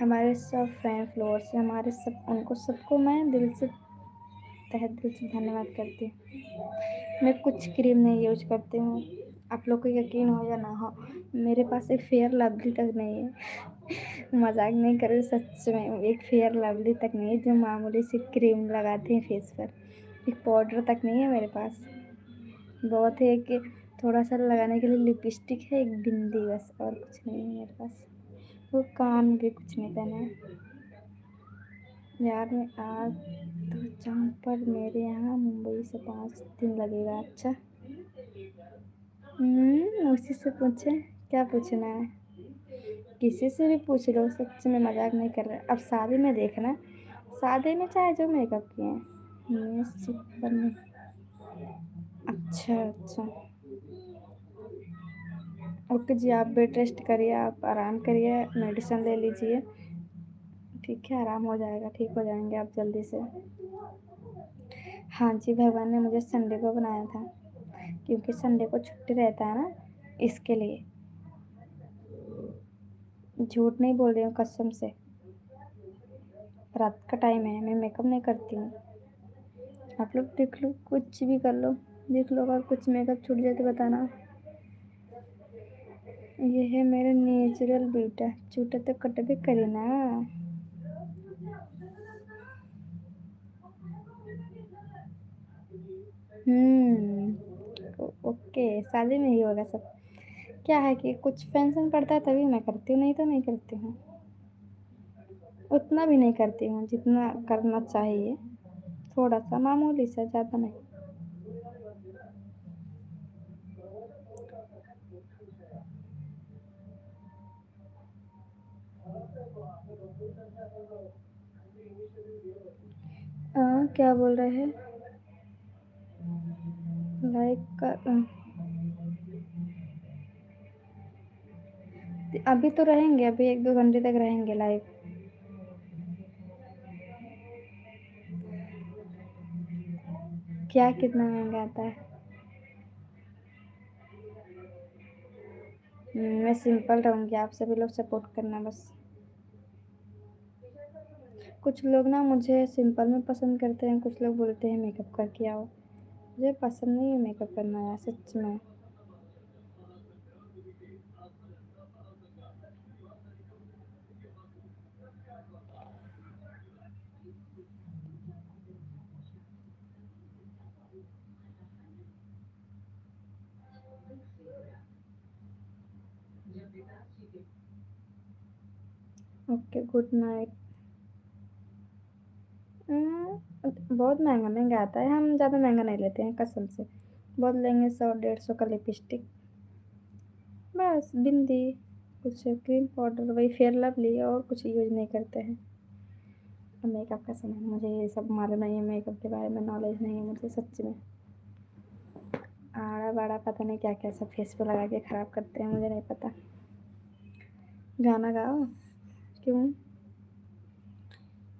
हमारे सब फ्रेंड फ्लोअर्स हैं, हमारे सब, उनको सबको मैं दिल से, तहे दिल से धन्यवाद करती हूँ। मैं कुछ क्रीम नहीं यूज करती हूँ। आप लोग को यकीन हो या ना हो, मेरे पास एक फेयर लवली तक नहीं है। मजाक नहीं कर रही, सच में एक फेयर लवली तक नहीं है जो मामूली सी क्रीम लगाते हैं फेस पर। एक पाउडर तक नहीं है मेरे पास। बहुत है कि थोड़ा सा लगाने के लिए लिपस्टिक है, एक बिंदी, बस, और कुछ नहीं है मेरे पास। वो कान में भी कुछ नहीं पहना है। यार मैं आज तो जाऊँ, पर मेरे यहाँ मुंबई से 5 दिन लगेगा। अच्छा, उसी से पूछे, क्या पूछना है? किसी से भी पूछ लो, सच में मजाक नहीं कर रहा। अब शादी में देखना, शादी में चाहे जो मेकअप किए हैं, मैं सिंपल में। अच्छा अच्छा, ओके जी, आप बेड रेस्ट करिए, आप आराम करिए, मेडिसिन ले लीजिए, ठीक है? आराम हो जाएगा, ठीक हो जाएंगे आप जल्दी से। हाँ जी, भगवान ने मुझे संडे को बनाया था, क्योंकि संडे को छुट्टी रहता है ना, इसके लिए। झूठ नहीं बोल रही हूँ कसम से। रात का टाइम है, मैं मेकअप नहीं करती हूँ। आप लोग देख लो, कुछ भी कर लो, देख लो, अगर कुछ मेकअप छूट जाए तो बताना। ये है मेरा नेचुरल ब्यूटी, छूटे तो कट भी करे ना। ओके, शादी में ही होगा सब। क्या है कि कुछ फंक्शन पड़ता है तभी मैं करती हूँ, नहीं तो नहीं करती हूँ। उतना भी नहीं करती हूँ जितना करना चाहिए, थोड़ा सा मामूली सा, ज़्यादा नहीं। क्या बोल रहे हैं? लाइक कर अभी तो रहेंगे, अभी 1-2 घंटे तक रहेंगे लाइव। क्या कितना महंगा आता है? मैं सिंपल रहूँगी, आप सभी लोग सपोर्ट करना बस। कुछ लोग ना मुझे सिंपल में पसंद करते हैं, कुछ लोग बोलते हैं मेकअप करके आओ। मुझे पसंद नहीं है मेकअप करना यार, सच में। Okay, good night. बहुत महंगा महंगा आता है, हम ज़्यादा महंगा नहीं लेते हैं कसम से। बहुत लेंगे 100-150 का लिपस्टिक, बस बिंदी, कुछ क्रीम पाउडर, वही फेयर लवली, और कुछ यूज नहीं करते हैं। और मेकअप का सामान मुझे ये सब मालूम नहीं है, मेकअप के बारे में नॉलेज नहीं है मुझे सच में। आड़ा बाड़ा पता नहीं क्या क्या सब फेस पे लगा के ख़राब करते हैं, मुझे नहीं पता। गाना गाओ। क्यों?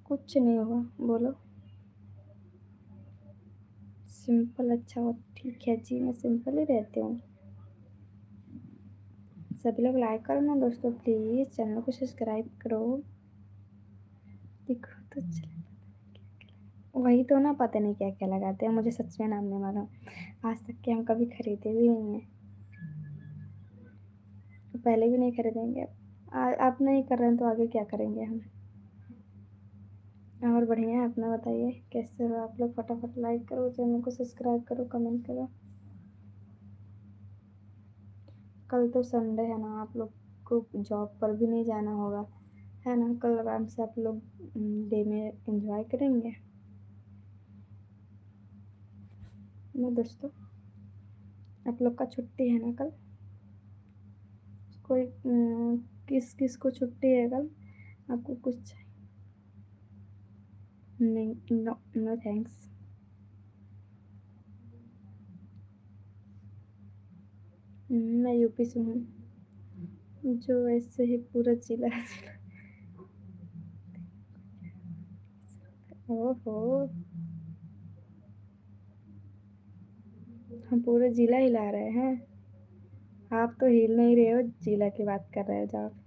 कुछ नहीं हुआ, बोलो। सिंपल अच्छा हो, ठीक है जी, मैं सिंपल ही रहती हूँ। सभी लोग लाइक करो ना दोस्तों, प्लीज़ चैनल को सब्सक्राइब करो। देखो तो चले, वही तो ना, पता नहीं क्या क्या लगाते हैं, मुझे सच में नाम नहीं मालूम। आज तक के हम कभी खरीदे भी नहीं हैं, पहले भी नहीं खरीदेंगे। आप नहीं कर रहे हैं तो आगे क्या करेंगे हम। और बढ़िया है, अपना बताइए कैसे हो आप लोग। फटाफट लाइक करो, चैनल को सब्सक्राइब करो, कमेंट करो। कल तो संडे है ना, आप लोग को जॉब पर भी नहीं जाना होगा, है ना। कल आराम से आप लोग डे में एंजॉय करेंगे ना दोस्तों। आप लोग का छुट्टी है ना कल? कोई किस किस को छुट्टी है कल? आपको कुछ नहीं? No no thanks. मैं यूपी से हूँ, जो ऐसे ही पूरा जिला। ओहो, हम पूरे जिला हिला रहे हैं। आप तो हिल नहीं रहे हो, जिला की बात कर रहे हो जब।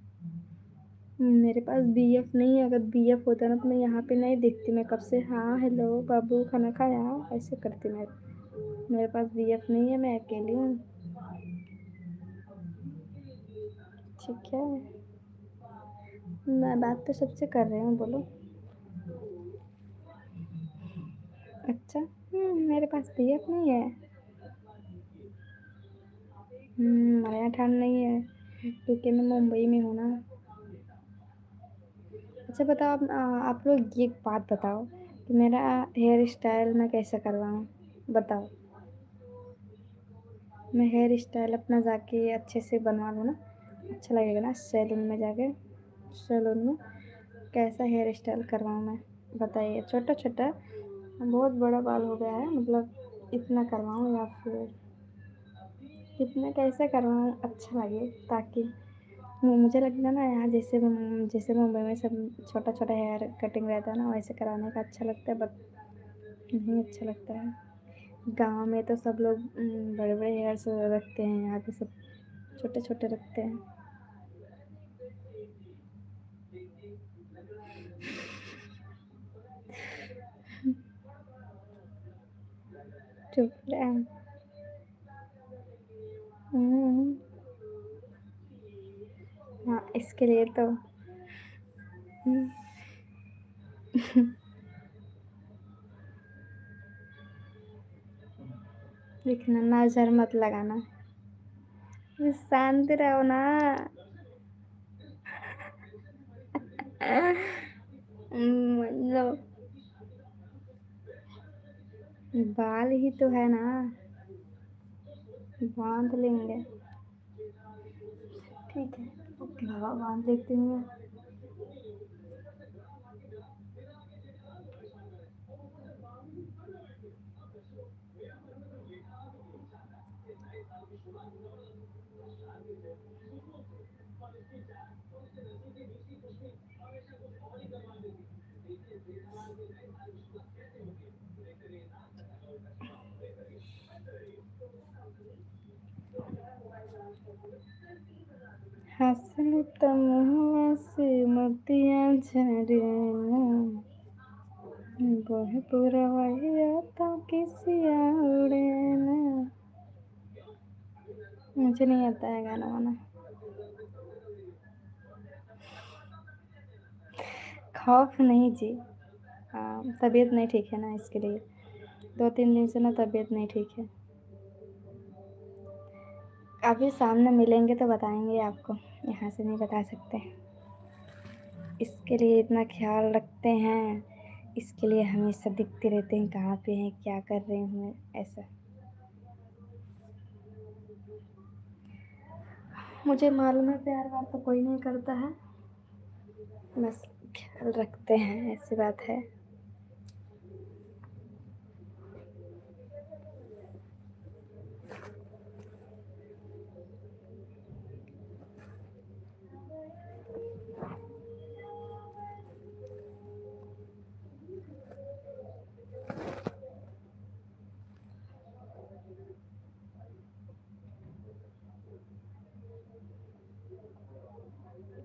मेरे पास बीएफ नहीं है, अगर बीएफ होता ना तो मैं यहाँ पे नहीं दिखती, मैं कब से हाँ हेलो बाबू खाना खाया ऐसे करती मैं। मेरे पास बीएफ नहीं है, मैं अकेली हूँ। ठीक है, मैं बात तो सबसे कर रही हूँ, बोलो। अच्छा, मेरे पास बीएफ नहीं है। हमारे यहाँ ठंड नहीं है, क्योंकि मैं मुंबई में हूँ ना। अच्छा बताओ, आप लोग ये बात बताओ कि मेरा हेयर स्टाइल मैं कैसे करवाऊँ, बताओ। मैं हेयर स्टाइल अपना जाके अच्छे से बनवा लूँ ना, अच्छा लगेगा ना सैलून में जाके। सैलून में कैसा हेयर स्टाइल करवाऊँ मैं, बताइए। छोटा छोटा, बहुत बड़ा बाल हो गया है, मतलब इतना करवाऊँ या फिर इतना कैसे करवाऊँ अच्छा लगे, ताकि मुझे लगता है ना यहाँ जैसे मुंबई में सब छोटा छोटा हेयर कटिंग रहता है ना, वैसे कराने का अच्छा लगता है, बट नहीं अच्छा लगता है। गाँव में तो सब लोग बड़े बड़े हेयर्स रखते हैं, यहाँ पे सब छोटे छोटे रखते हैं। चुप रहे। हाँ, इसके लिए तो लिखना, नजर मत लगाना। शांत रहो ना। मतलब बाल ही तो है ना, बांध लेंगे। ठीक है, ओके बाबा, बांध लेती हूँ। हंसने तो मुँह से मोतियाँ झरे ना, वह पुरवैया तो किसिया उड़े ना। मुझे नहीं आता है गाना वाना। खौफ नहीं जी, तबीयत नहीं ठीक है ना, इसके लिए 2-3 दिन से ना तबीयत नहीं ठीक है। अभी सामने मिलेंगे तो बताएंगे आपको, यहाँ से नहीं बता सकते। इसके लिए इतना ख्याल रखते हैं, इसके लिए हमेशा दिखते रहते हैं कहाँ पे हैं, क्या कर रहे हैं, ऐसा। मुझे मालूम है प्यार व्यार तो कोई नहीं करता है, बस ख्याल रखते हैं, ऐसी बात है।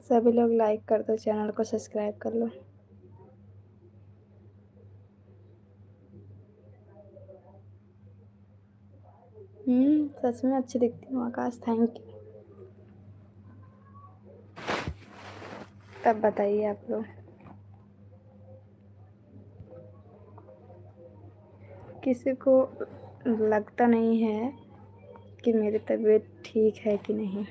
सभी लोग लाइक कर दो, चैनल को सब्सक्राइब कर लो। सच में अच्छी दिखती हूँ आकाश, थैंक यू। तब बताइए आप लोग। किसी को लगता नहीं है कि मेरी तबीयत ठीक है कि नहीं।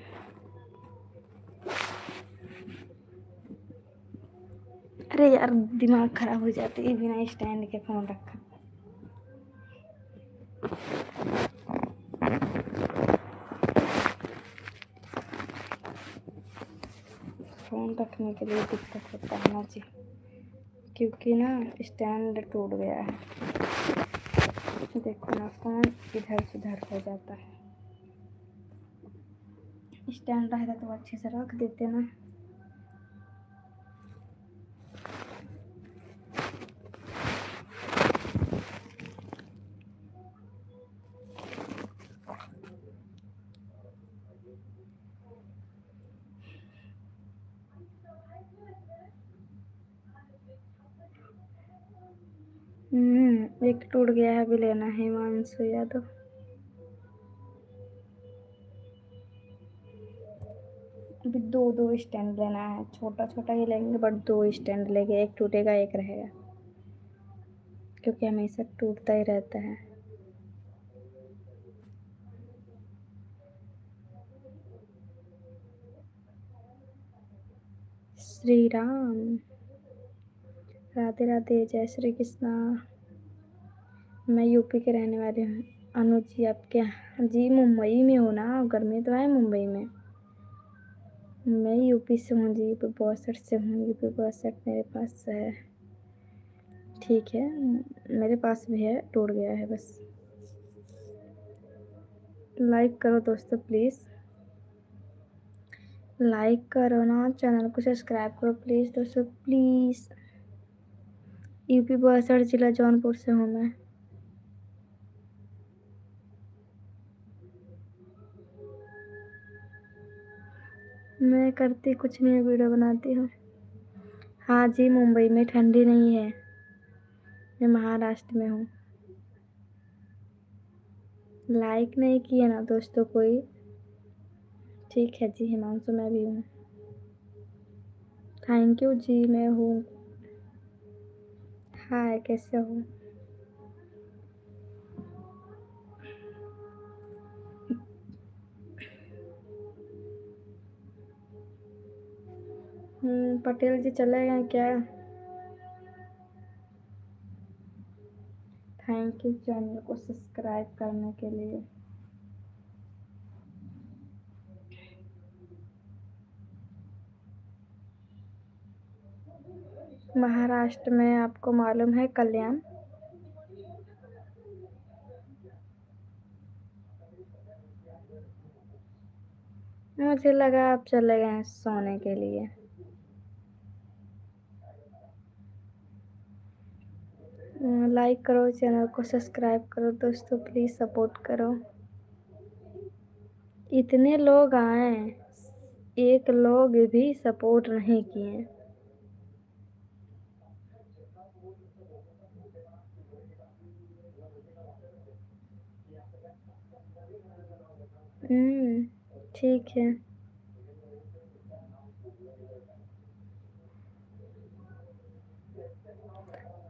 अरे यार, दिमाग खराब हो जाती है बिना स्टैंड के फ़ोन रखा। फ़ोन रखने के लिए दिक्कत होता है ना जी, क्योंकि ना स्टैंड टूट गया है। देखो ना, फ़ोन इधर से उधर हो जाता है। स्टैंड रहता तो अच्छे से रख देते ना। एक टूट गया है, अभी लेना है हिमांशु यादव। अभी दो स्टैंड लेना है, छोटा छोटा ही लेंगे बट 2 स्टैंड लेंगे, एक टूटेगा एक रहेगा, क्योंकि हमेशा टूटता ही रहता है। श्री राम, राधे राधे, जय श्री कृष्णा। मैं यूपी के रहने वाली हूँ। अनुज जी, आपके यहाँ जी मुंबई में हो ना, गर्मी तो है मुंबई में। मैं यूपी से हूँ जी, यूपी 62 से हूँ, यूपी 62 मेरे पास है। ठीक है, मेरे पास भी है, टूट गया है बस। लाइक करो दोस्तों प्लीज़, लाइक करो ना, चैनल को सब्सक्राइब करो प्लीज़ दोस्तों, प्लीज़। यूपी 62 जिला जौनपुर से हूँ मैं। मैं करती कुछ नहीं, वीडियो बनाती हूँ। हाँ जी, मुंबई में ठंडी नहीं है। मैं महाराष्ट्र में हूँ। लाइक नहीं किए ना दोस्तों कोई। ठीक है जी, हिमांशु मैं भी हूँ। थैंक यू जी, मैं हूँ। हाय, कैसे हो? पटेल जी चले गए क्या? थैंक यू चैनल को सब्सक्राइब करने के लिए। महाराष्ट्र में आपको मालूम है कल्याण? मुझे लगा आप चले गए हैं सोने के लिए। लाइक करो, चैनल को सब्सक्राइब करो दोस्तों, प्लीज़ सपोर्ट करो। इतने लोग आए, एक लोग भी सपोर्ट नहीं किए। ठीक है।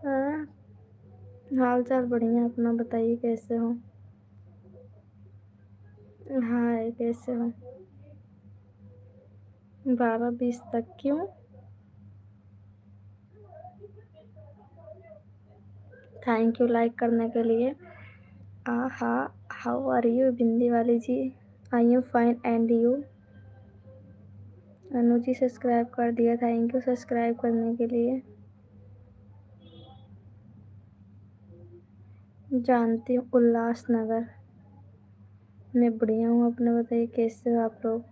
हाँ, हाल चाल बढ़िया, अपना बताइए कैसे हो? हाय, कैसे हो? 12-20 तक क्यों? थैंक यू लाइक करने के लिए। आहा, हाउ आर यू बिंदी वाली जी? I am fine and you? Anu ji subscribe कर दिया, थैंक यू सब्सक्राइब करने के लिए। जानती हूँ, उल्लासनगर। मैं बढ़िया हूँ, अपने बताइए कैसे हो आप लोग?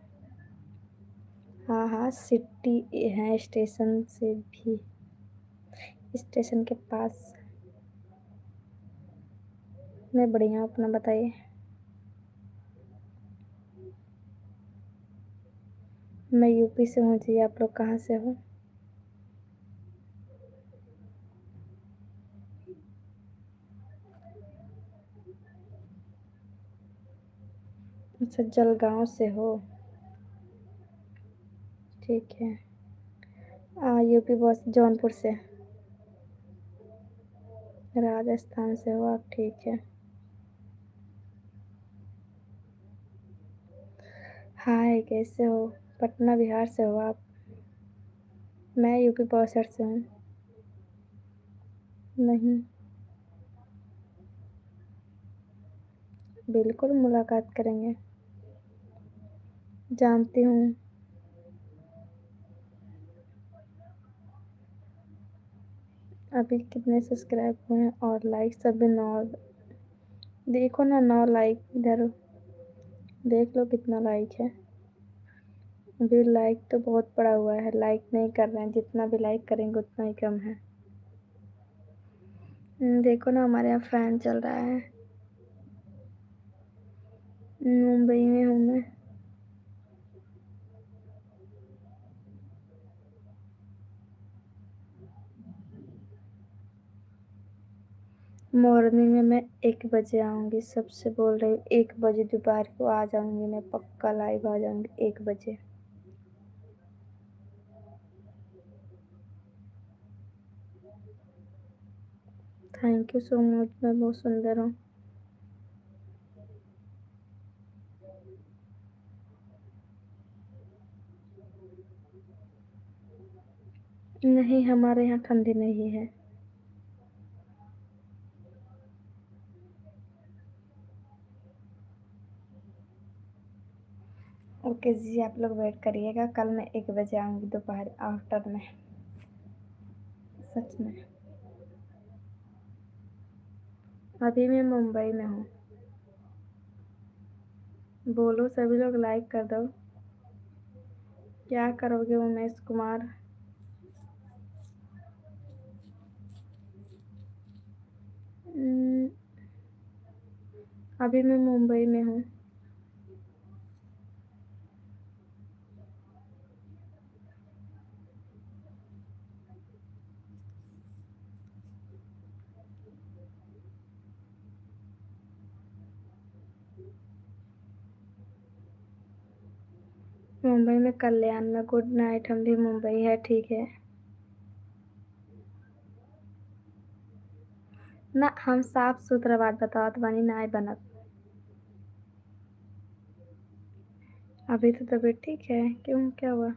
हाँ हाँ, सिटी है स्टेशन से भी, स्टेशन के पास। मैं बढ़िया हूँ, अपना बताइए। मैं यूपी से हूँ जी, आप लोग कहाँ से हो? अच्छा, जलगांव से हो। ठीक है। यूपी बस जौनपुर से। राजस्थान से हो आप, ठीक है। हाय, कैसे हो? पटना बिहार से हो आप? मैं यूपी बॉसर से हूँ। नहीं। बिल्कुल मुलाकात करेंगे। जानती हूँ। अभी कितने सब्सक्राइब हुए हैं और लाइक सभी 9। देखो ना, 9 लाइक इधर। देख लो कितना लाइक है। अभी लाइक तो बहुत पड़ा हुआ है, लाइक नहीं कर रहे हैं, जितना भी लाइक करेंगे उतना ही कम है। देखो ना, हमारे यहाँ फैन चल रहा है। मुंबई में हूँ मैं। मॉर्निंग में मैं 1 बजे आऊँगी, सबसे बोल रही हूँ 1 बजे दोपहर को आ जाऊँगी, मैं पक्का लाइव आ जाऊँगी 1 बजे। थैंक यू सो मच, मैं बहुत सुंदर हूँ। नहीं, हमारे यहाँ ठंडी नहीं है। ओके जी, आप लोग वेट करिएगा, कल मैं 1 बजे आऊँगी दोपहर आफ्टर में। सच में। अभी मैं मुंबई में हूँ। बोलो सभी लोग लाइक कर दो। क्या करोगे उमेश कुमार? अभी मैं मुंबई में हूँ। मुंबई में कल्याण में। Good night. हम भी मुंबई है, ठीक है ना। हम साफ सुथरा बात बताओ बानी नाय बनत। अभी तो तबीयत ठीक है, क्यों, क्या हुआ?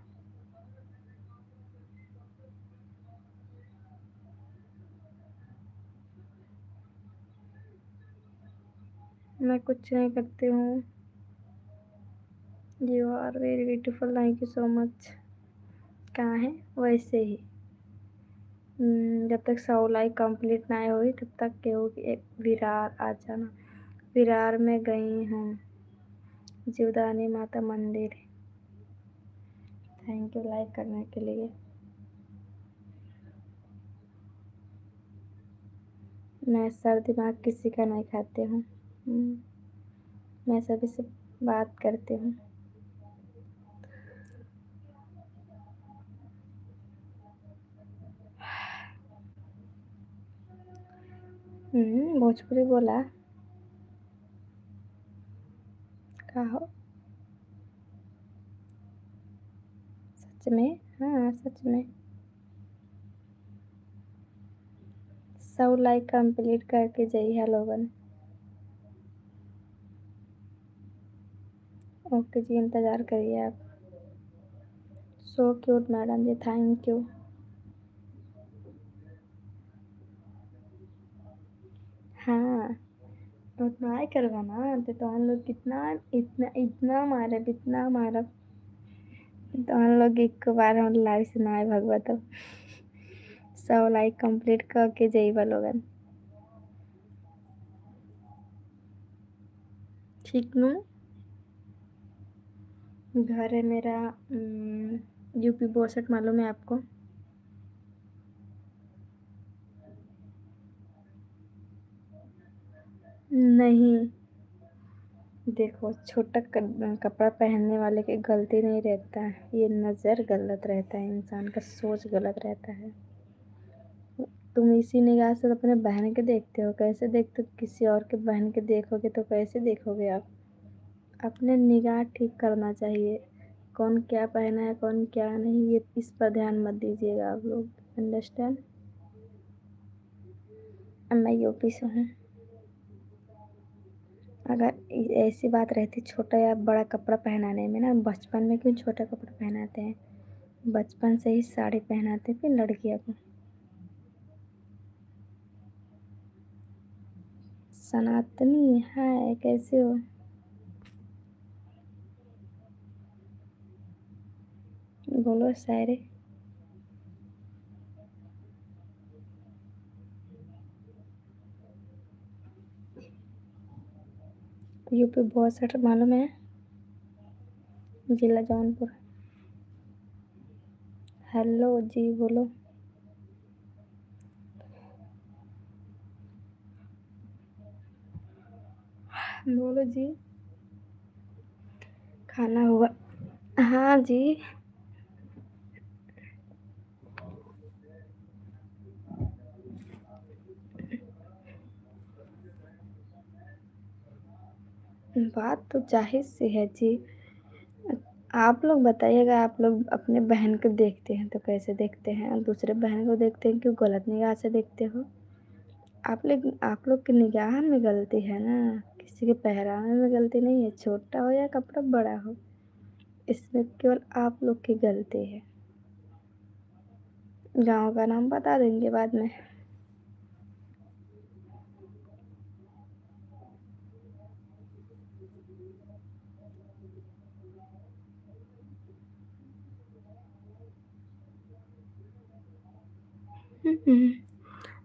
मैं कुछ नहीं करती हूँ। You are very beautiful, thank you so much. कहाँ है? वैसे ही। जब तक 100 लाइक कंप्लीट ना हुई तब तक केहू एक विरार आ जाना। विरार में गई हूँ, जीवदानी माता मंदिर। थैंक यू लाइक करने के लिए। मैं सर दिमाग किसी का नहीं खाती हूँ। मैं सभी से बात करती हूँ। भोजपुरी बोला। कहो। सच में? हाँ सच में। 100 लाइक कंप्लीट करके जाइए लोगन। ओके जी, इंतज़ार करिए आप। सो क्यूट मैडम जी, थैंक यू। हाँ, उतना ही करवाना तो हम लोग कितना इतना इतना मारब, इतना मारब तो हम लोग एक बार हम लाइव से ना भगवा तो 100 लाइक कंप्लीट करके जाइबा लोगन। ठीक नू। घर है मेरा यूपी 62, मालूम है आपको? नहीं। देखो, छोटा कपड़ा पहनने वाले की गलती नहीं रहता है, ये नज़र गलत रहता है, इंसान का सोच गलत रहता है। तुम इसी निगाह से अपने बहन के देखते हो, कैसे देखते हो? किसी और के बहन के देखोगे तो कैसे देखोगे आप? अपने निगाह ठीक करना चाहिए। कौन क्या पहना है, कौन क्या नहीं, ये इस पर ध्यान मत दीजिएगा आप लोग। अंडरस्टैंड? मैं यूपी से हूँ। अगर ऐसी बात रहती छोटा या बड़ा कपड़ा पहनाने में ना, बचपन में क्यों छोटा कपड़ा पहनाते हैं? बचपन से ही साड़ी पहनाते हैं फिर लड़कियों को। सनातनी है, कैसे हो? बोलो शायरी। यूपी बहुत सट, मालूम है? जिला जौनपुर। हेलो जी, बोलो। बोलो जी। खाना हुआ? हाँ जी। बात तो जाहिर सी है जी। आप लोग बताइएगा, आप लोग अपने बहन को देखते हैं तो कैसे देखते हैं, और दूसरे बहन को देखते हैं क्यों गलत निगाह से देखते हो? आप लोग की निगाह में गलती है ना, किसी के पहरावे में गलती नहीं है, छोटा हो या कपड़ा बड़ा हो, इसमें केवल आप लोग की गलती है। गाँव का नाम बता देंगे बाद में।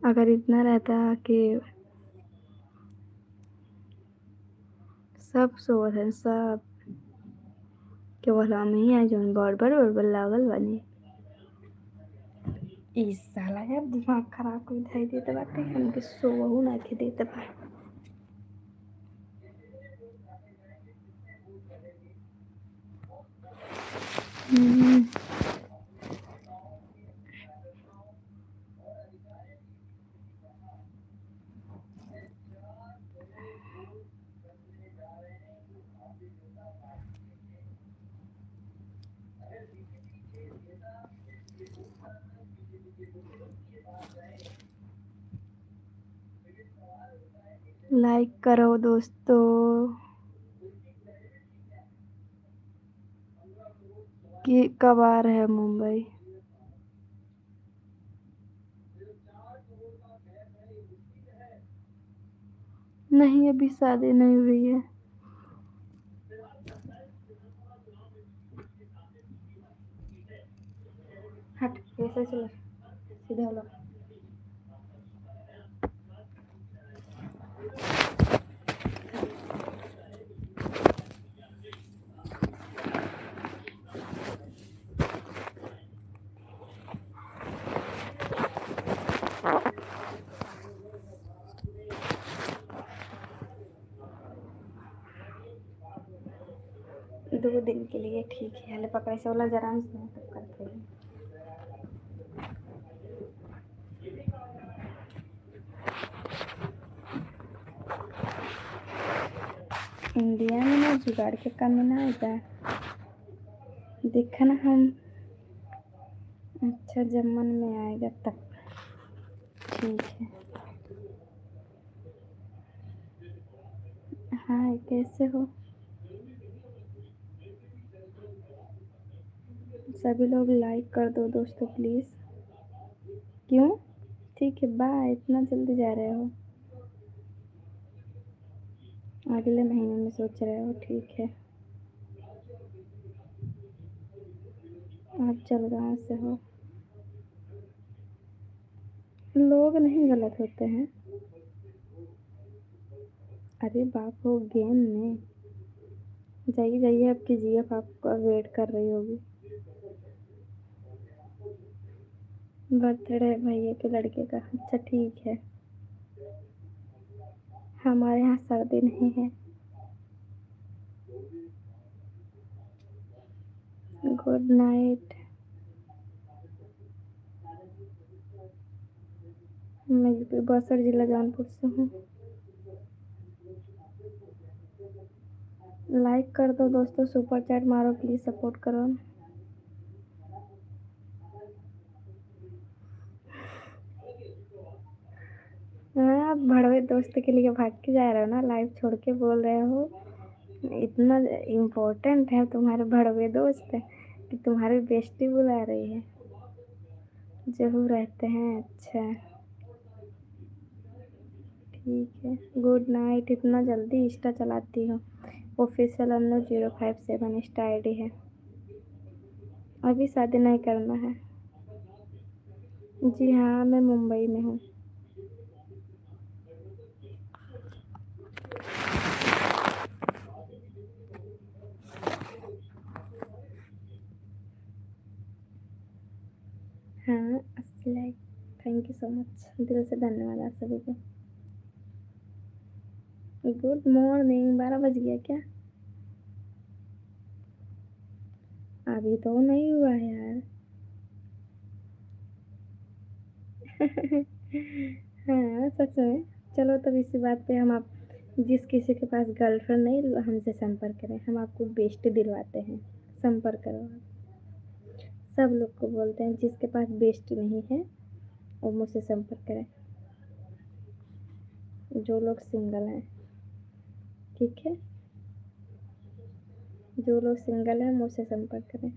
अगर इतना रहता कि सब सोत हैं सब, केवल हम ही हैं जौन बड़ लागल बानी। ई साला यार दिमाग खराब कर धई देत बाटे, हमके सोवहु नाखे देत बा। हम्म, लाइक करो दोस्तों। कि कब आ रहे हैं मुंबई? नहीं, अभी शादी नहीं हुई है। हट, कैसे चलो, सीधे हो लो। 2 दिन के लिए ठीक है। हले पकड़े से वाला जरा से तब करते हैं। इंडिया में ना जुगाड़ के काम में ना आता है। देखा ना हम। अच्छा, जब मन में आएगा तब। ठीक है। हाँ, कैसे हो? सभी लोग लाइक कर दो दोस्तों प्लीज़। क्यों? ठीक है, बाय। इतना जल्दी जा रहे हो? अगले महीने में सोच रहे हो? ठीक है। आप जलगांव से हो? लोग नहीं गलत होते हैं। अरे बाप हो, गेम में। जाइए जाइए, आपकी जीएफ आपका वेट कर रही होगी। बर्थडे भैया के लड़के का। अच्छा ठीक है। हमारे यहाँ सर्दी नहीं है। Good night. मैं बसर जिला जौनपुर से हूँ। लाइक कर दो दोस्तों, सुपर चैट मारो प्लीज़, सपोर्ट करो। हाँ, आप भड़वे दोस्त के लिए भाग के जा रहे हो ना, लाइव छोड़ के बोल रहे हो। इतना इम्पोर्टेंट है तुम्हारे भड़वे दोस्त कि तुम्हारी बेइज्जती बुला रही है। जहू रहते हैं? अच्छा ठीक है। Good night. इतना जल्दी इंस्टा चलाती हो? ऑफिशियल अन्नू 057 इंस्टा आईडी है। अभी शादी नहीं करना है। जी हाँ, मैं मुंबई में हूँ। हाँ, अस्सलाम। थैंक यू सो मच, दिल से धन्यवाद आप सभी को। Good morning. 12 बज गया क्या? अभी तो नहीं हुआ यार। हाँ, सच में। चलो तब इसी बात पे हम आप जिस किसी के पास गर्लफ्रेंड नहीं, हमसे संपर्क करें, हम आपको बेस्ट दिलवाते हैं। संपर्क करो आप। सब लोग को बोलते हैं जिसके पास बेस्ट नहीं है वो मुझसे संपर्क करें। जो लोग सिंगल हैं, ठीक है। जो लोग सिंगल हैं मुझसे संपर्क करें।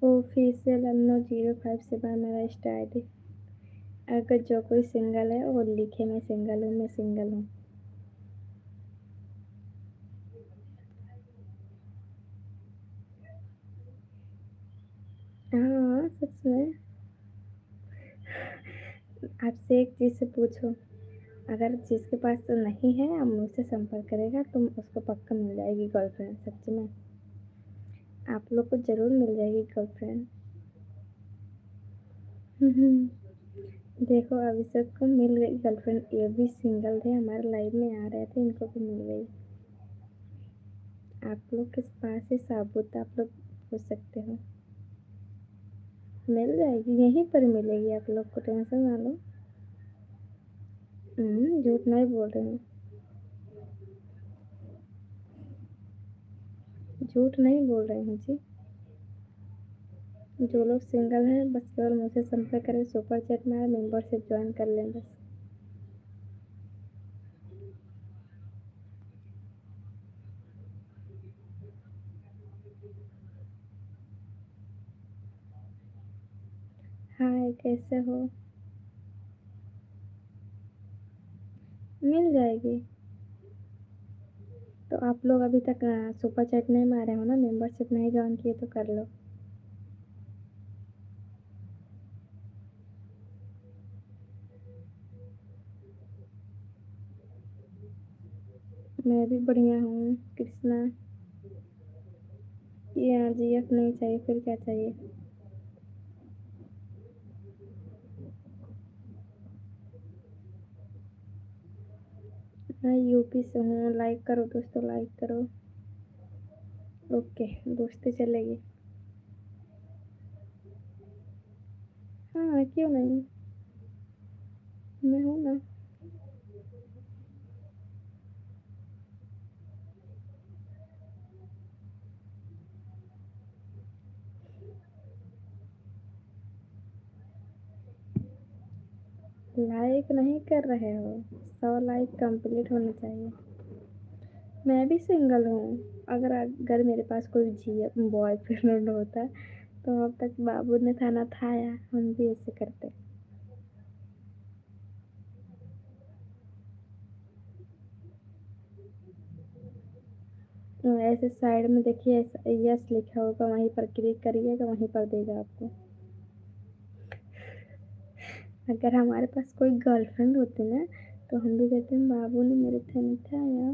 ऑफिशियल अन्नो 057 मेरा इंस्टा आईडी। अगर जो कोई सिंगल है वो लिखे मैं सिंगल हूँ, मैं सिंगल हूँ। हाँ, सच में। आपसे एक चीज़ से पूछो, अगर जिसके पास तो नहीं है अब मुझसे संपर्क करेगा तो उसको पक्का मिल जाएगी गर्लफ्रेंड। सच में आप लोग को ज़रूर मिल जाएगी गर्लफ्रेंड। देखो, अभिषेक को मिल गई गर्लफ्रेंड। ये भी सिंगल थे, हमारे लाइफ में आ रहे थे, इनको भी मिल गई। आप लोग के पास ही साबुत आप लोग पूछ सकते हो। मिल जाएगी, यहीं पर मिलेगी आप लोग को, टेंशन ना लो। झूठ नहीं बोल रही हूँ। झूठ नहीं बोल रही हूँ जी। जो लोग सिंगल हैं बस केवल मुझसे संपर्क करें, सुपर चैट में मेंबरशिप ज्वाइन कर लें बस। हाय, कैसे हो? मिल जाएगी। तो आप लोग अभी तक सुपर चैट नहीं मारे हो ना, मेंबरशिप नहीं ज्वाइन किए तो कर लो। मैं भी बढ़िया हूँ कृष्णा। ये हाँ जी, एफ नहीं चाहिए, फिर क्या चाहिए? मैं यूपी से हूँ, लाइक करो दोस्तों, लाइक करो। ओके, दोस्ती चलेगी। हाँ, क्यों नहीं, मैं हूँ ना। लाइक नहीं कर रहे हो? 100 लाइक कंप्लीट होने चाहिए। मैं भी सिंगल हूँ। अगर अगर मेरे पास कोई जी बॉयफ्रेंड होता तो अब तक बाबू ने थाना थाया, हम भी ऐसे करते। ऐसे साइड में देखिए, यस लिखा होगा, वहीं पर क्लिक करिएगा, वहीं पर देगा आपको। अगर हमारे पास कोई गर्लफ्रेंड होती ना तो हम भी कहते हैं बाबू ने मेरे थाना थाया।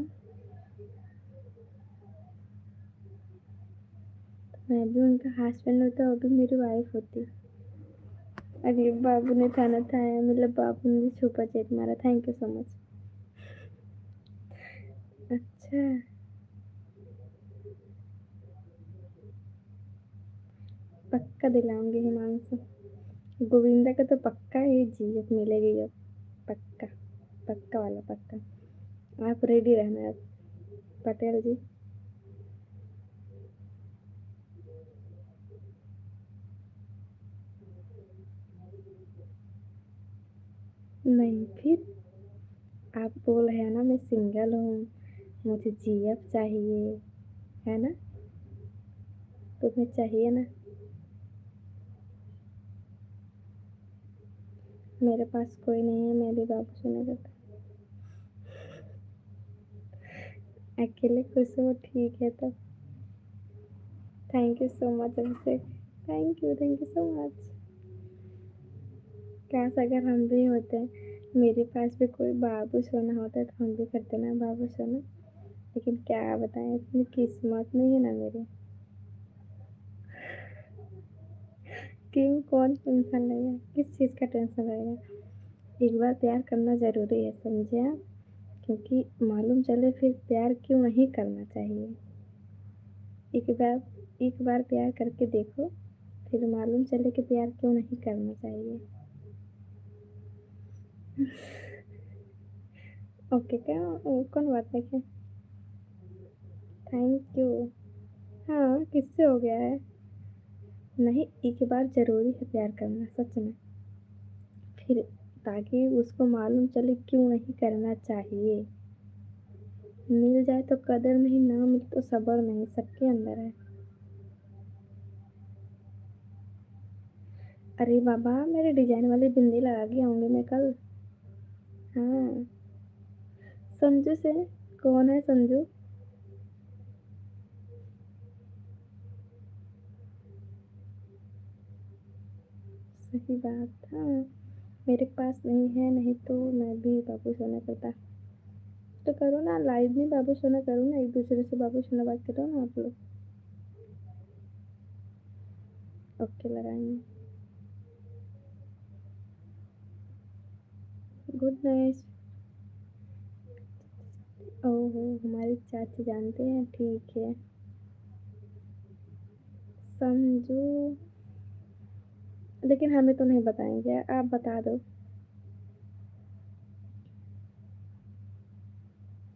मैं भी उनका हस्बैंड होता, वो भी मेरी वाइफ होती। अरे बाबू ने थाना थाया मतलब बाबू ने सुपर चैट मारा, थैंक यू सो मच। अच्छा, पक्का दिलाऊंगी हिमांशु। गोविंदा का तो पक्का ही जीएफ मिलेगी अब। पक्का, पक्का वाला पक्का। आप रेडी रहना पटेल जी। नहीं फिर, आप बोल रहे हैं ना मैं सिंगल हूँ, मुझे जीएफ चाहिए, है ना? तुम्हें चाहिए ना? मेरे पास कोई नहीं है, मैं भी बाबू सुना करता। अकेले खुश हो, ठीक है तब। Thank you so much Abhishek. Thank you so much. काश अगर हम भी होते, मेरे पास भी कोई बाबू सोना होता तो हम भी करते ना बाबू सोना। लेकिन क्या बताएं, इतनी किस्मत नहीं है ना मेरी। क्यों, कौन टेंशन लेगा, किस चीज़ का टेंशन रहेगा? एक बार प्यार करना ज़रूरी है, समझे आप? क्योंकि मालूम चले फिर प्यार क्यों नहीं करना चाहिए। एक बार, एक बार प्यार करके देखो, फिर मालूम चले कि प्यार क्यों नहीं करना चाहिए। ओके क्या? कौन बात है क्या? Thank you. हाँ, किससे हो गया है? नहीं, एक बार ज़रूरी है प्यार करना सच में, फिर ताकि उसको मालूम चले क्यों नहीं करना चाहिए। मिल जाए तो कदर नहीं, ना मिले तो सब्र नहीं, सबके अंदर है। अरे बाबा, मेरे डिजाइन वाली बिंदी लगा के आऊंगी मैं कल। हाँ, संजू से। कौन है संजू? सही बात, हाँ। मेरे पास नहीं है, नहीं तो मैं भी बाबू सोना करता। तो करो ना लाइव में, बाबू सोना करो ना, एक दूसरे से बाबू सोना बात करो ना आप लोग। ओके, लगाएंगे। Good night. ओहो, हमारे चाची जानते हैं, ठीक है। समझू, लेकिन हमें तो नहीं बताएंगे, आप बता दो।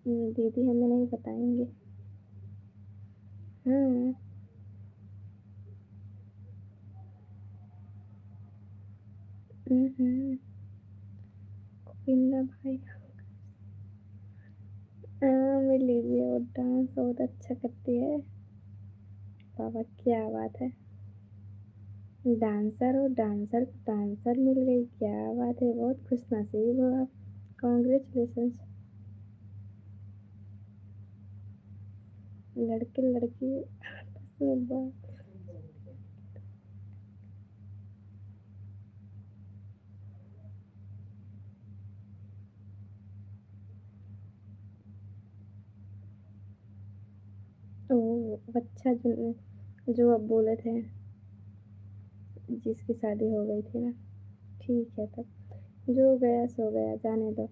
दीदी हमें नहीं बताएंगे। हाँ। हम्म। गोविंदा भाई। हाँ मिल लीजिए, और डांस बहुत अच्छा करती है। बाबा क्या बात है। डांसर हो, डांसर डांसर मिल गई, क्या बात है, बहुत खुश नसीब हो आप। कॉन्ग्रेचुलेशन। लड़के लड़की आपस में बात। ओ अच्छा, जो आप बोले थे, जिसकी शादी हो गई थी ना। ठीक है तब, जो गया सो गया, जाने दो।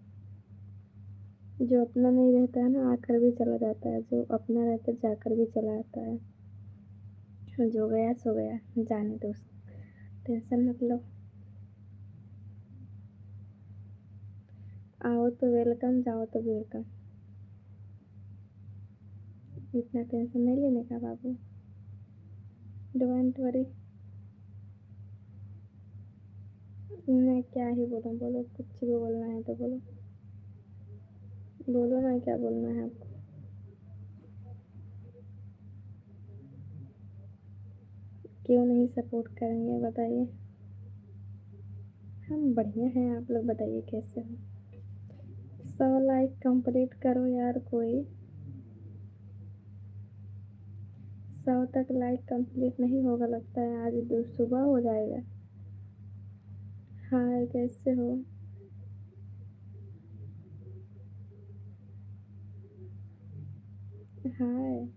जो अपना नहीं रहता है ना, आकर भी चला जाता है, जो अपना रहता है जाकर भी चला आता है। जो गया सो गया, जाने दो उसको, टेंशन मत लो। आओ तो वेलकम, जाओ तो वेलकम। इतना टेंशन नहीं लेने का बाबू। Don't worry. मैं क्या ही बोलूं, बोलो कुछ भी बोलना है तो बोलो। बोलो ना, क्या बोलना है आपको। क्यों नहीं सपोर्ट करेंगे बताइए। हम बढ़िया हैं, आप लोग बताइए कैसे हो। 100 लाइक कंप्लीट करो यार कोई। 100 तक लाइक कंप्लीट नहीं होगा लगता है, आज सुबह हो जाएगा। हाय कैसे हो। हाय।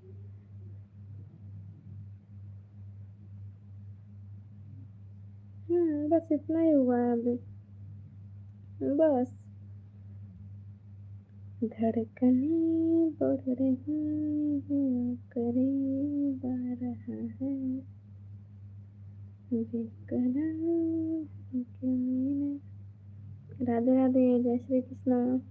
बस इतना ही हुआ है अभी। बस। धड़कने बढ़ रही हैं, करीब आ रहा है, बेकरार क्यों मैं। राधे राधे, जय श्री कृष्णा।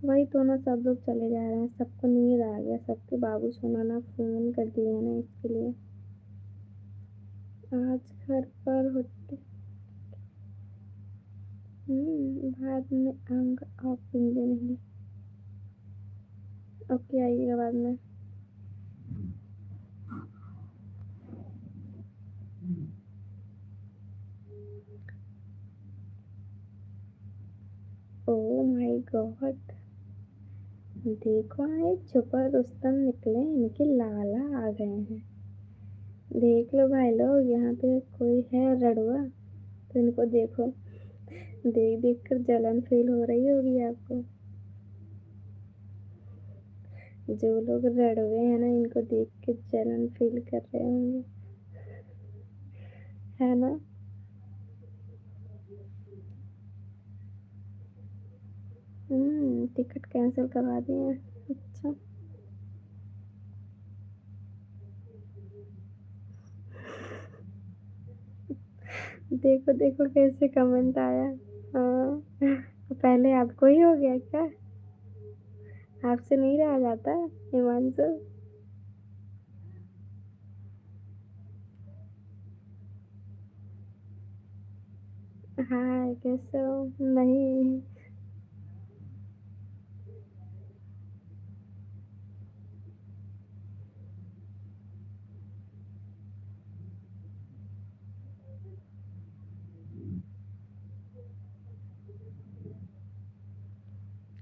वही तो ना, सब लोग चले जा रहे हैं, सबको नींद आ गया, सबके बाबू सोना ना फोन कर दिए हैं ना, इसके लिए। आज घर पर होते। बाद में आऊँगा, आप पिंजरे नहीं। ओके आइएगा बाद में। Oh my God. देखो ना, एक छुपा रुस्तम निकले, इनके लाला आ गए हैं। देख लो भाई लोग, यहाँ पे कोई है रड़ुआ, तो इनको देखो। देख देख कर जलन फील हो रही होगी आपको। जो लोग रड़ुए हैं ना, इनको देख के जलन फील कर रहे होंगे, है ना। टिकट कैंसिल करवा दिए हैं। अच्छा। देखो देखो कैसे कमेंट आया। हाँ। पहले आपको ही हो गया क्या। आपसे नहीं रहा जाता हिमांशु। हाँ कैसे हो। नहीं।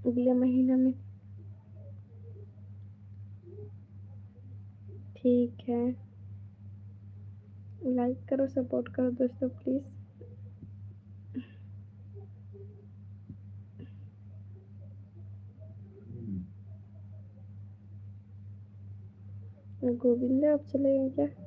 अगले महीने में। ठीक है। लाइक करो, सपोर्ट करो दोस्तों प्लीज। गोविंदा आप चले गए क्या।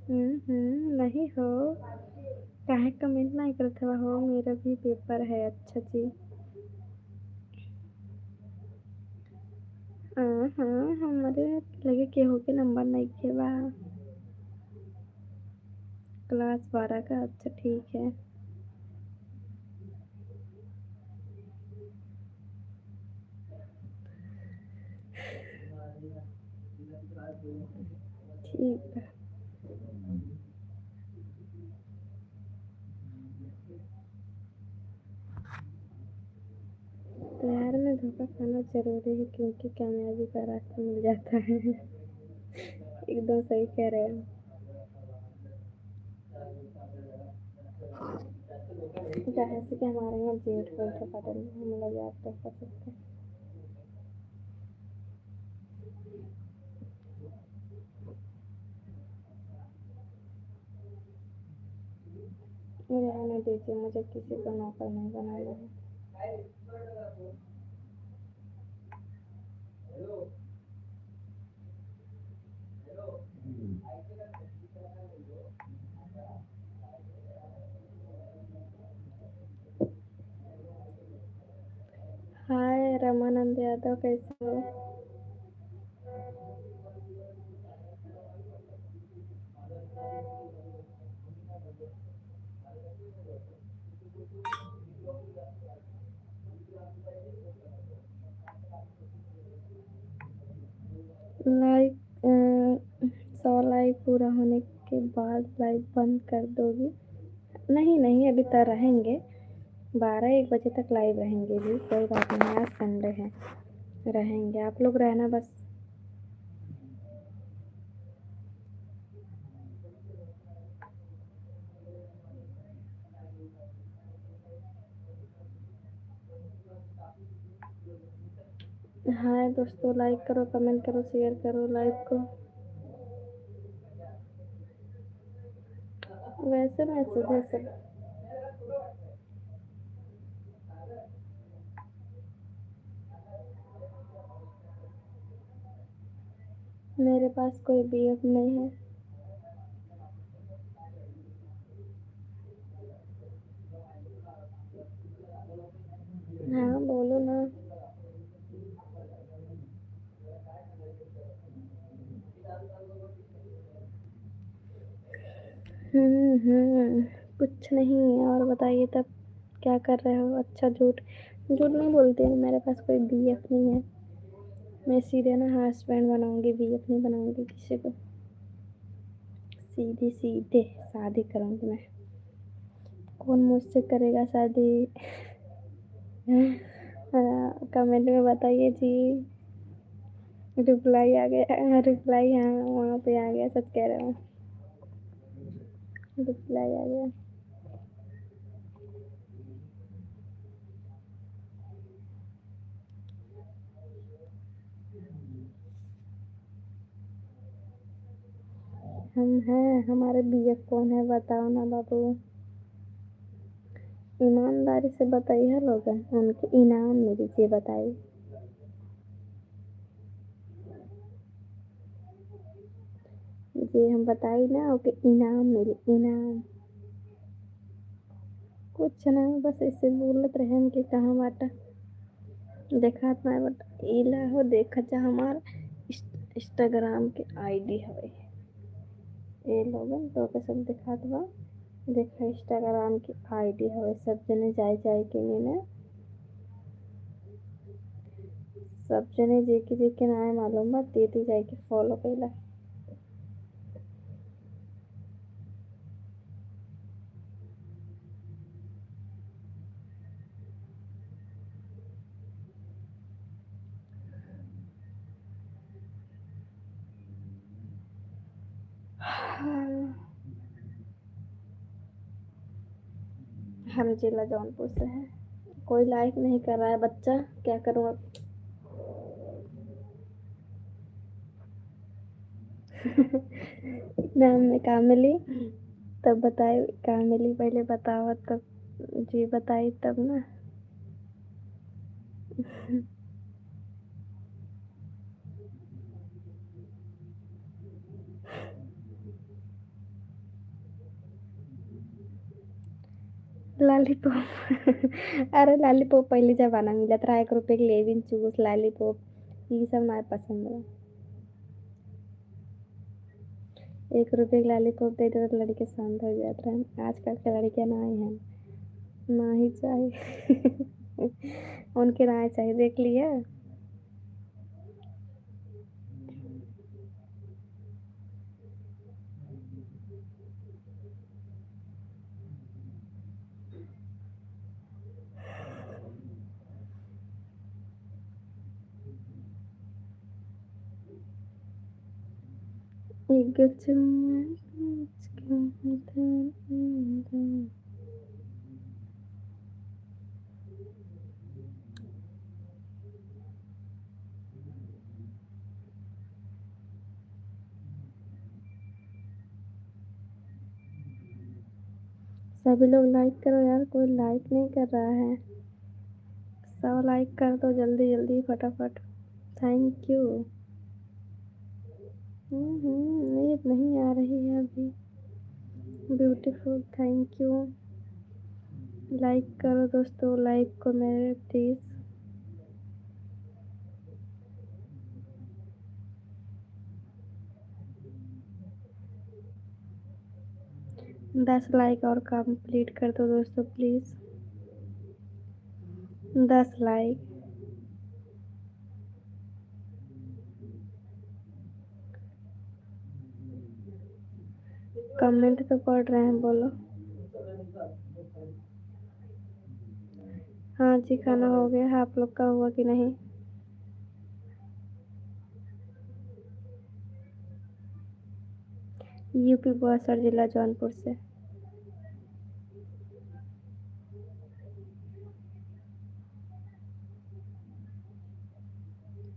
नहीं हो। काहे कमेंट नहीं करते हो, मेरा भी पेपर है अच्छा जी। हाँ हाँ, हमारे लगे केहू के नंबर नहीं के बा। क्लास 12 का, अच्छा ठीक है। ठीक है। प्यार में धोखा खाना जरूरी है क्योंकि कामयाबी का रास्ता मिल जाता है। एकदम सही कह रहे हो। जैसे कि हमारे यहाँ जेठ को धोखा देना हम लोग याद तो कर सकते हैं। रहने दीजिए, मुझे किसी को नौकर नहीं बनाना है। हाय रमानंद यादव, कैसे हो? लाइक 100 लाइक पूरा होने के बाद लाइव बंद कर दोगी? नहीं नहीं, अभी तो रहेंगे। 12-1 बजे तक लाइव रहेंगे भी, कोई बात नहीं, आज संडे है। रहेंगे, आप लोग रहना बस। हाय दोस्तों, लाइक करो, कमेंट करो, शेयर करो लाइव को। वैसे मैसेज है सब। मेरे पास कोई बीएफ नहीं है। हाँ बोलो ना। हम्म। कुछ नहीं, और बताइए तब क्या कर रहे हो? अच्छा, झूठ झूठ नहीं बोलते हैं, मेरे पास कोई बीएफ नहीं है। मैं सीधे ना हस्बैंड बनाऊंगी, बीएफ नहीं बनाऊंगी किसी को। सीधे सीधे शादी करूंगी मैं। कौन मुझसे करेगा शादी? कमेंट में बताइए जी। रिप्लाई आ गया, रिप्लाई, हाँ वहाँ पे आ गया, सच कह रहा हूँ। रिप्लाई आ गया। हम हैं, हमारे बीएफ कौन है बताओ ना बाबू। ईमानदारी से बताइए लोग, उनके इनाम में दीजिए, बताइए। जी हम बताइए ना, ओके, इनाम मेरे इनाम। कुछ ना, बस ऐसे बोलत रहे कि कहाँ बाटा देखा ना बट इला हो, देखा जा हमार इंस्टाग्राम के आईडी है ये लोगन तो के सब दिखात बा। देखा इंस्टाग्राम की आईडी है, सब जने जाए जाए के ने सब जने जेके ना मालूम बा, तेती जाए के फॉलो कैला। हम जिला जौनपुर से हैं। कोई लाइक नहीं कर रहा है बच्चा, क्या करूँ अब? नाम में कहाँ मिली? तब बताए कहाँ मिली, पहले बताओ तब। जी बताई तब ना। लॉलीपॉप। अरे लॉलीपॉप पहले जमाना मिला था, 1 रुपए के लेविन चूस लॉलीपॉप। ये सब ना पसंद है। 1 रुपये की लॉलीपॉप दे दो तो लड़के शांत हो जाते हैं। आजकल के लड़कियां ना ही हैं, ना ही चाहिए। उनके ना ही चाहिए, देख लिया। एक चुम्मा सभी लोग लाइक करो यार, कोई लाइक नहीं कर रहा है। 100 लाइक कर दो जल्दी जल्दी फटाफट। Thank you. नींद नहीं आ रही है अभी। Beautiful, thank you. लाइक करो दोस्तों, लाइक को मेरे प्लीज़। 10 लाइक और कंप्लीट कर दो दोस्तों प्लीज़। 10 लाइक। कमेंट तो पढ़ रहे हैं, बोलो। हाँ जी, खाना हो गया, आप लोग का हुआ कि नहीं? यूपी बक्सर जिला जौनपुर से।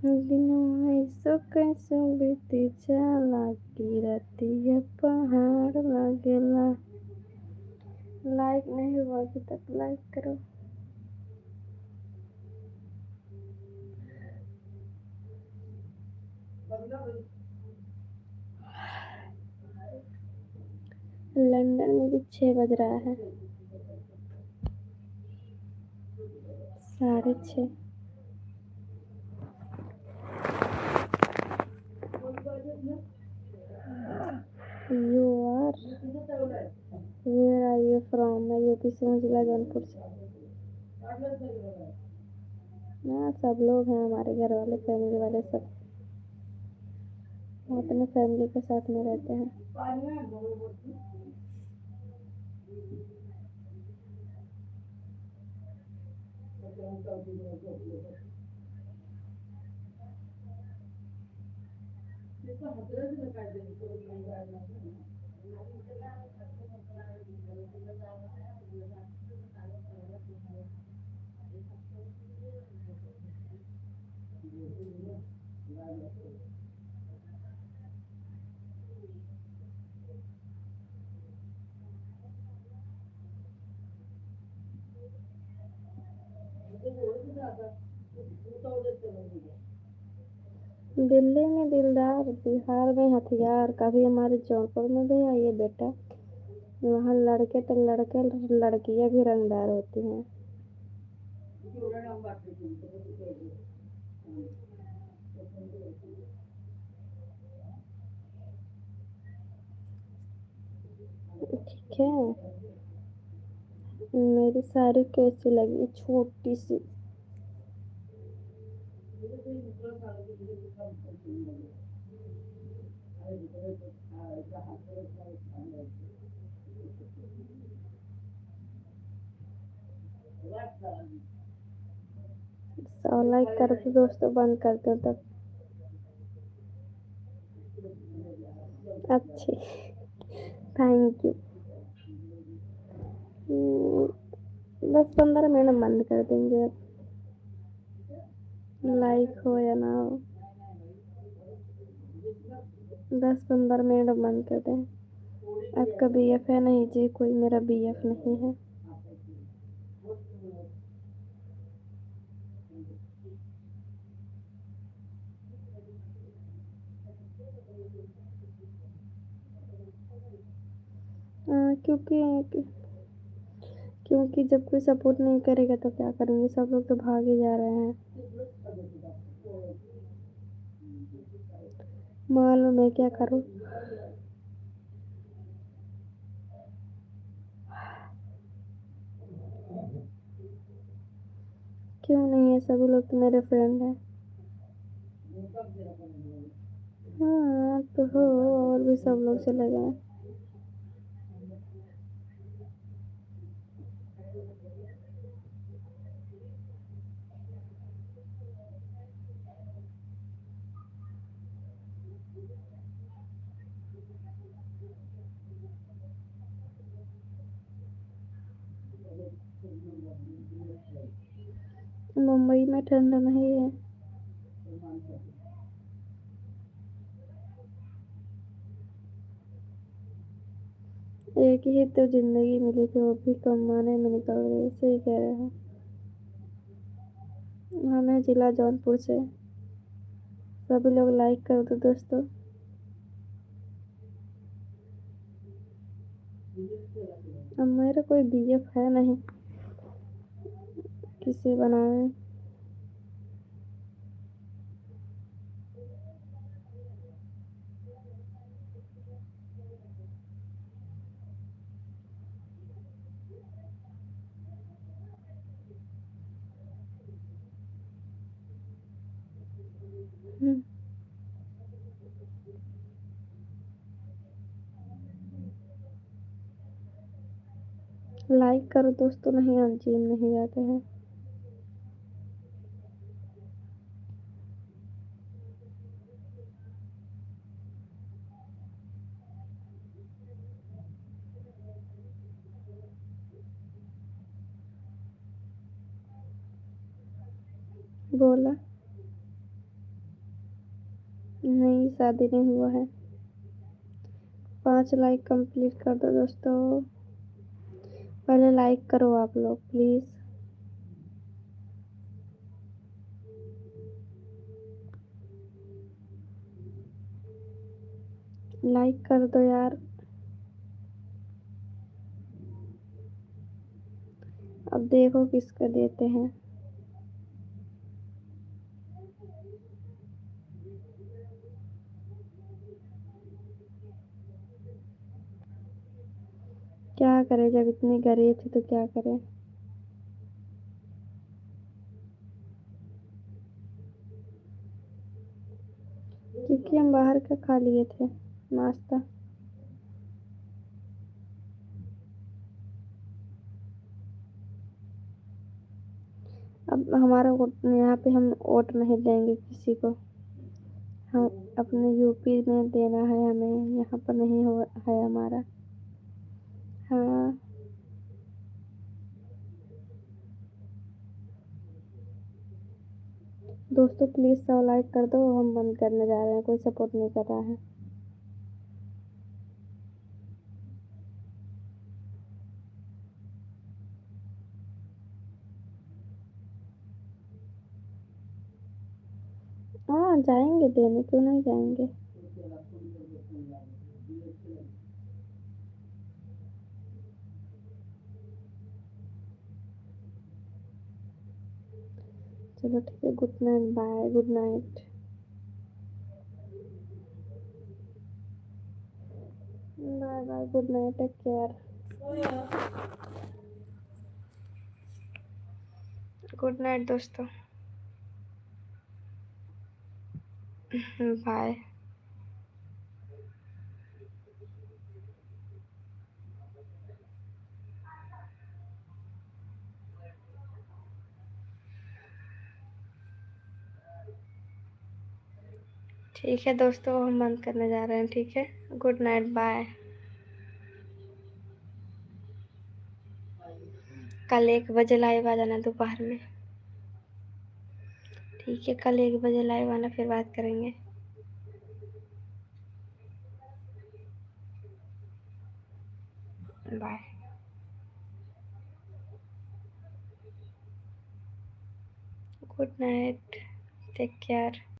दिनवा ऐसो कैसो बीती जाला, गिरतिया पहाड़ लागेला। लाइक नहीं हुआ अभी तक, लाइक करो। लंदन में भी 6 बज रहा है। 6:30। You are, where are you from? मैं यूपी से हूँ, जिला जौनपुर से। हाँ, सब लोग हैं हमारे घर वाले, फैमिली वाले सब। हम अपने फैमिली के साथ में रहते हैं। दिल्ली में दिलदार, बिहार में हथियार। कभी हमारे जौनपुर में भी आइए बेटा, वहाँ लड़के तो लड़के, लड़कियाँ भी रंगदार होती हैं। ठीक है। मेरी साड़ी कैसी लगी? छोटी सी। सौ लाइक कर दो दोस्तों, बंद कर दो तब। अच्छी, थैंक यू। 10-15 मिनट बंद कर देंगे अब, लाइक हो या ना हो। 10-15 मिनट बंद कर दें। आपका बीएफ है? नहीं जी, कोई मेरा बीएफ नहीं है। क्योंकि क्योंकि जब कोई सपोर्ट नहीं करेगा तो क्या करेंगे, सब लोग तो भाग ही जा रहे हैं। मालूम मैं क्या करूँ। क्यों नहीं है, सभी लोग तो मेरे फ्रेंड हैं। हाँ तो हो, और भी सब लोग चले गए। मुंबई में ठंड नहीं है। एक ही तो जिंदगी मिली थी, वो भी कमाने में निकल गई। सही कह रहे हो। हमें जिला जौनपुर से। सभी लोग लाइक कर दो दोस्तों। अब मेरा कोई बीएफ है नहीं किसे बनाए। लाइक करो दोस्तों, नहीं हम जिम नहीं जाते हैं। बोला नहीं, शादी नहीं हुआ है। 5 लाइक कंप्लीट कर दो दोस्तों। पहले लाइक करो आप लोग प्लीज। लाइक कर दो यार। अब देखो किसका देते हैं। क्या करें, जब इतनी गरीब थी तो क्या करें। क्योंकि हम बाहर का खा लिए थे नाश्ता। अब हमारा यहाँ पे हम वोट नहीं देंगे किसी को। हम अपने यूपी में देना है हमें, यहाँ पर नहीं हो है हमारा। हाँ दोस्तों, प्लीज़ 100 लाइक कर दो, हम बंद करने जा रहे हैं, कोई सपोर्ट नहीं कर रहा है। हाँ जाएंगे देने, क्यों नहीं जाएंगे। चलो ठीक है, good night, bye, good night. Bye bye, good night, take care. Good night दोस्तों। बाय। ठीक है दोस्तों, हम बंद करने जा रहे हैं। ठीक है, गुड नाइट, बाय। कल 1 बजे लाइव आ जाना दोपहर में। ठीक है, कल 1 बजे लाइव आना, फिर बात करेंगे। Bye. Good night, take care.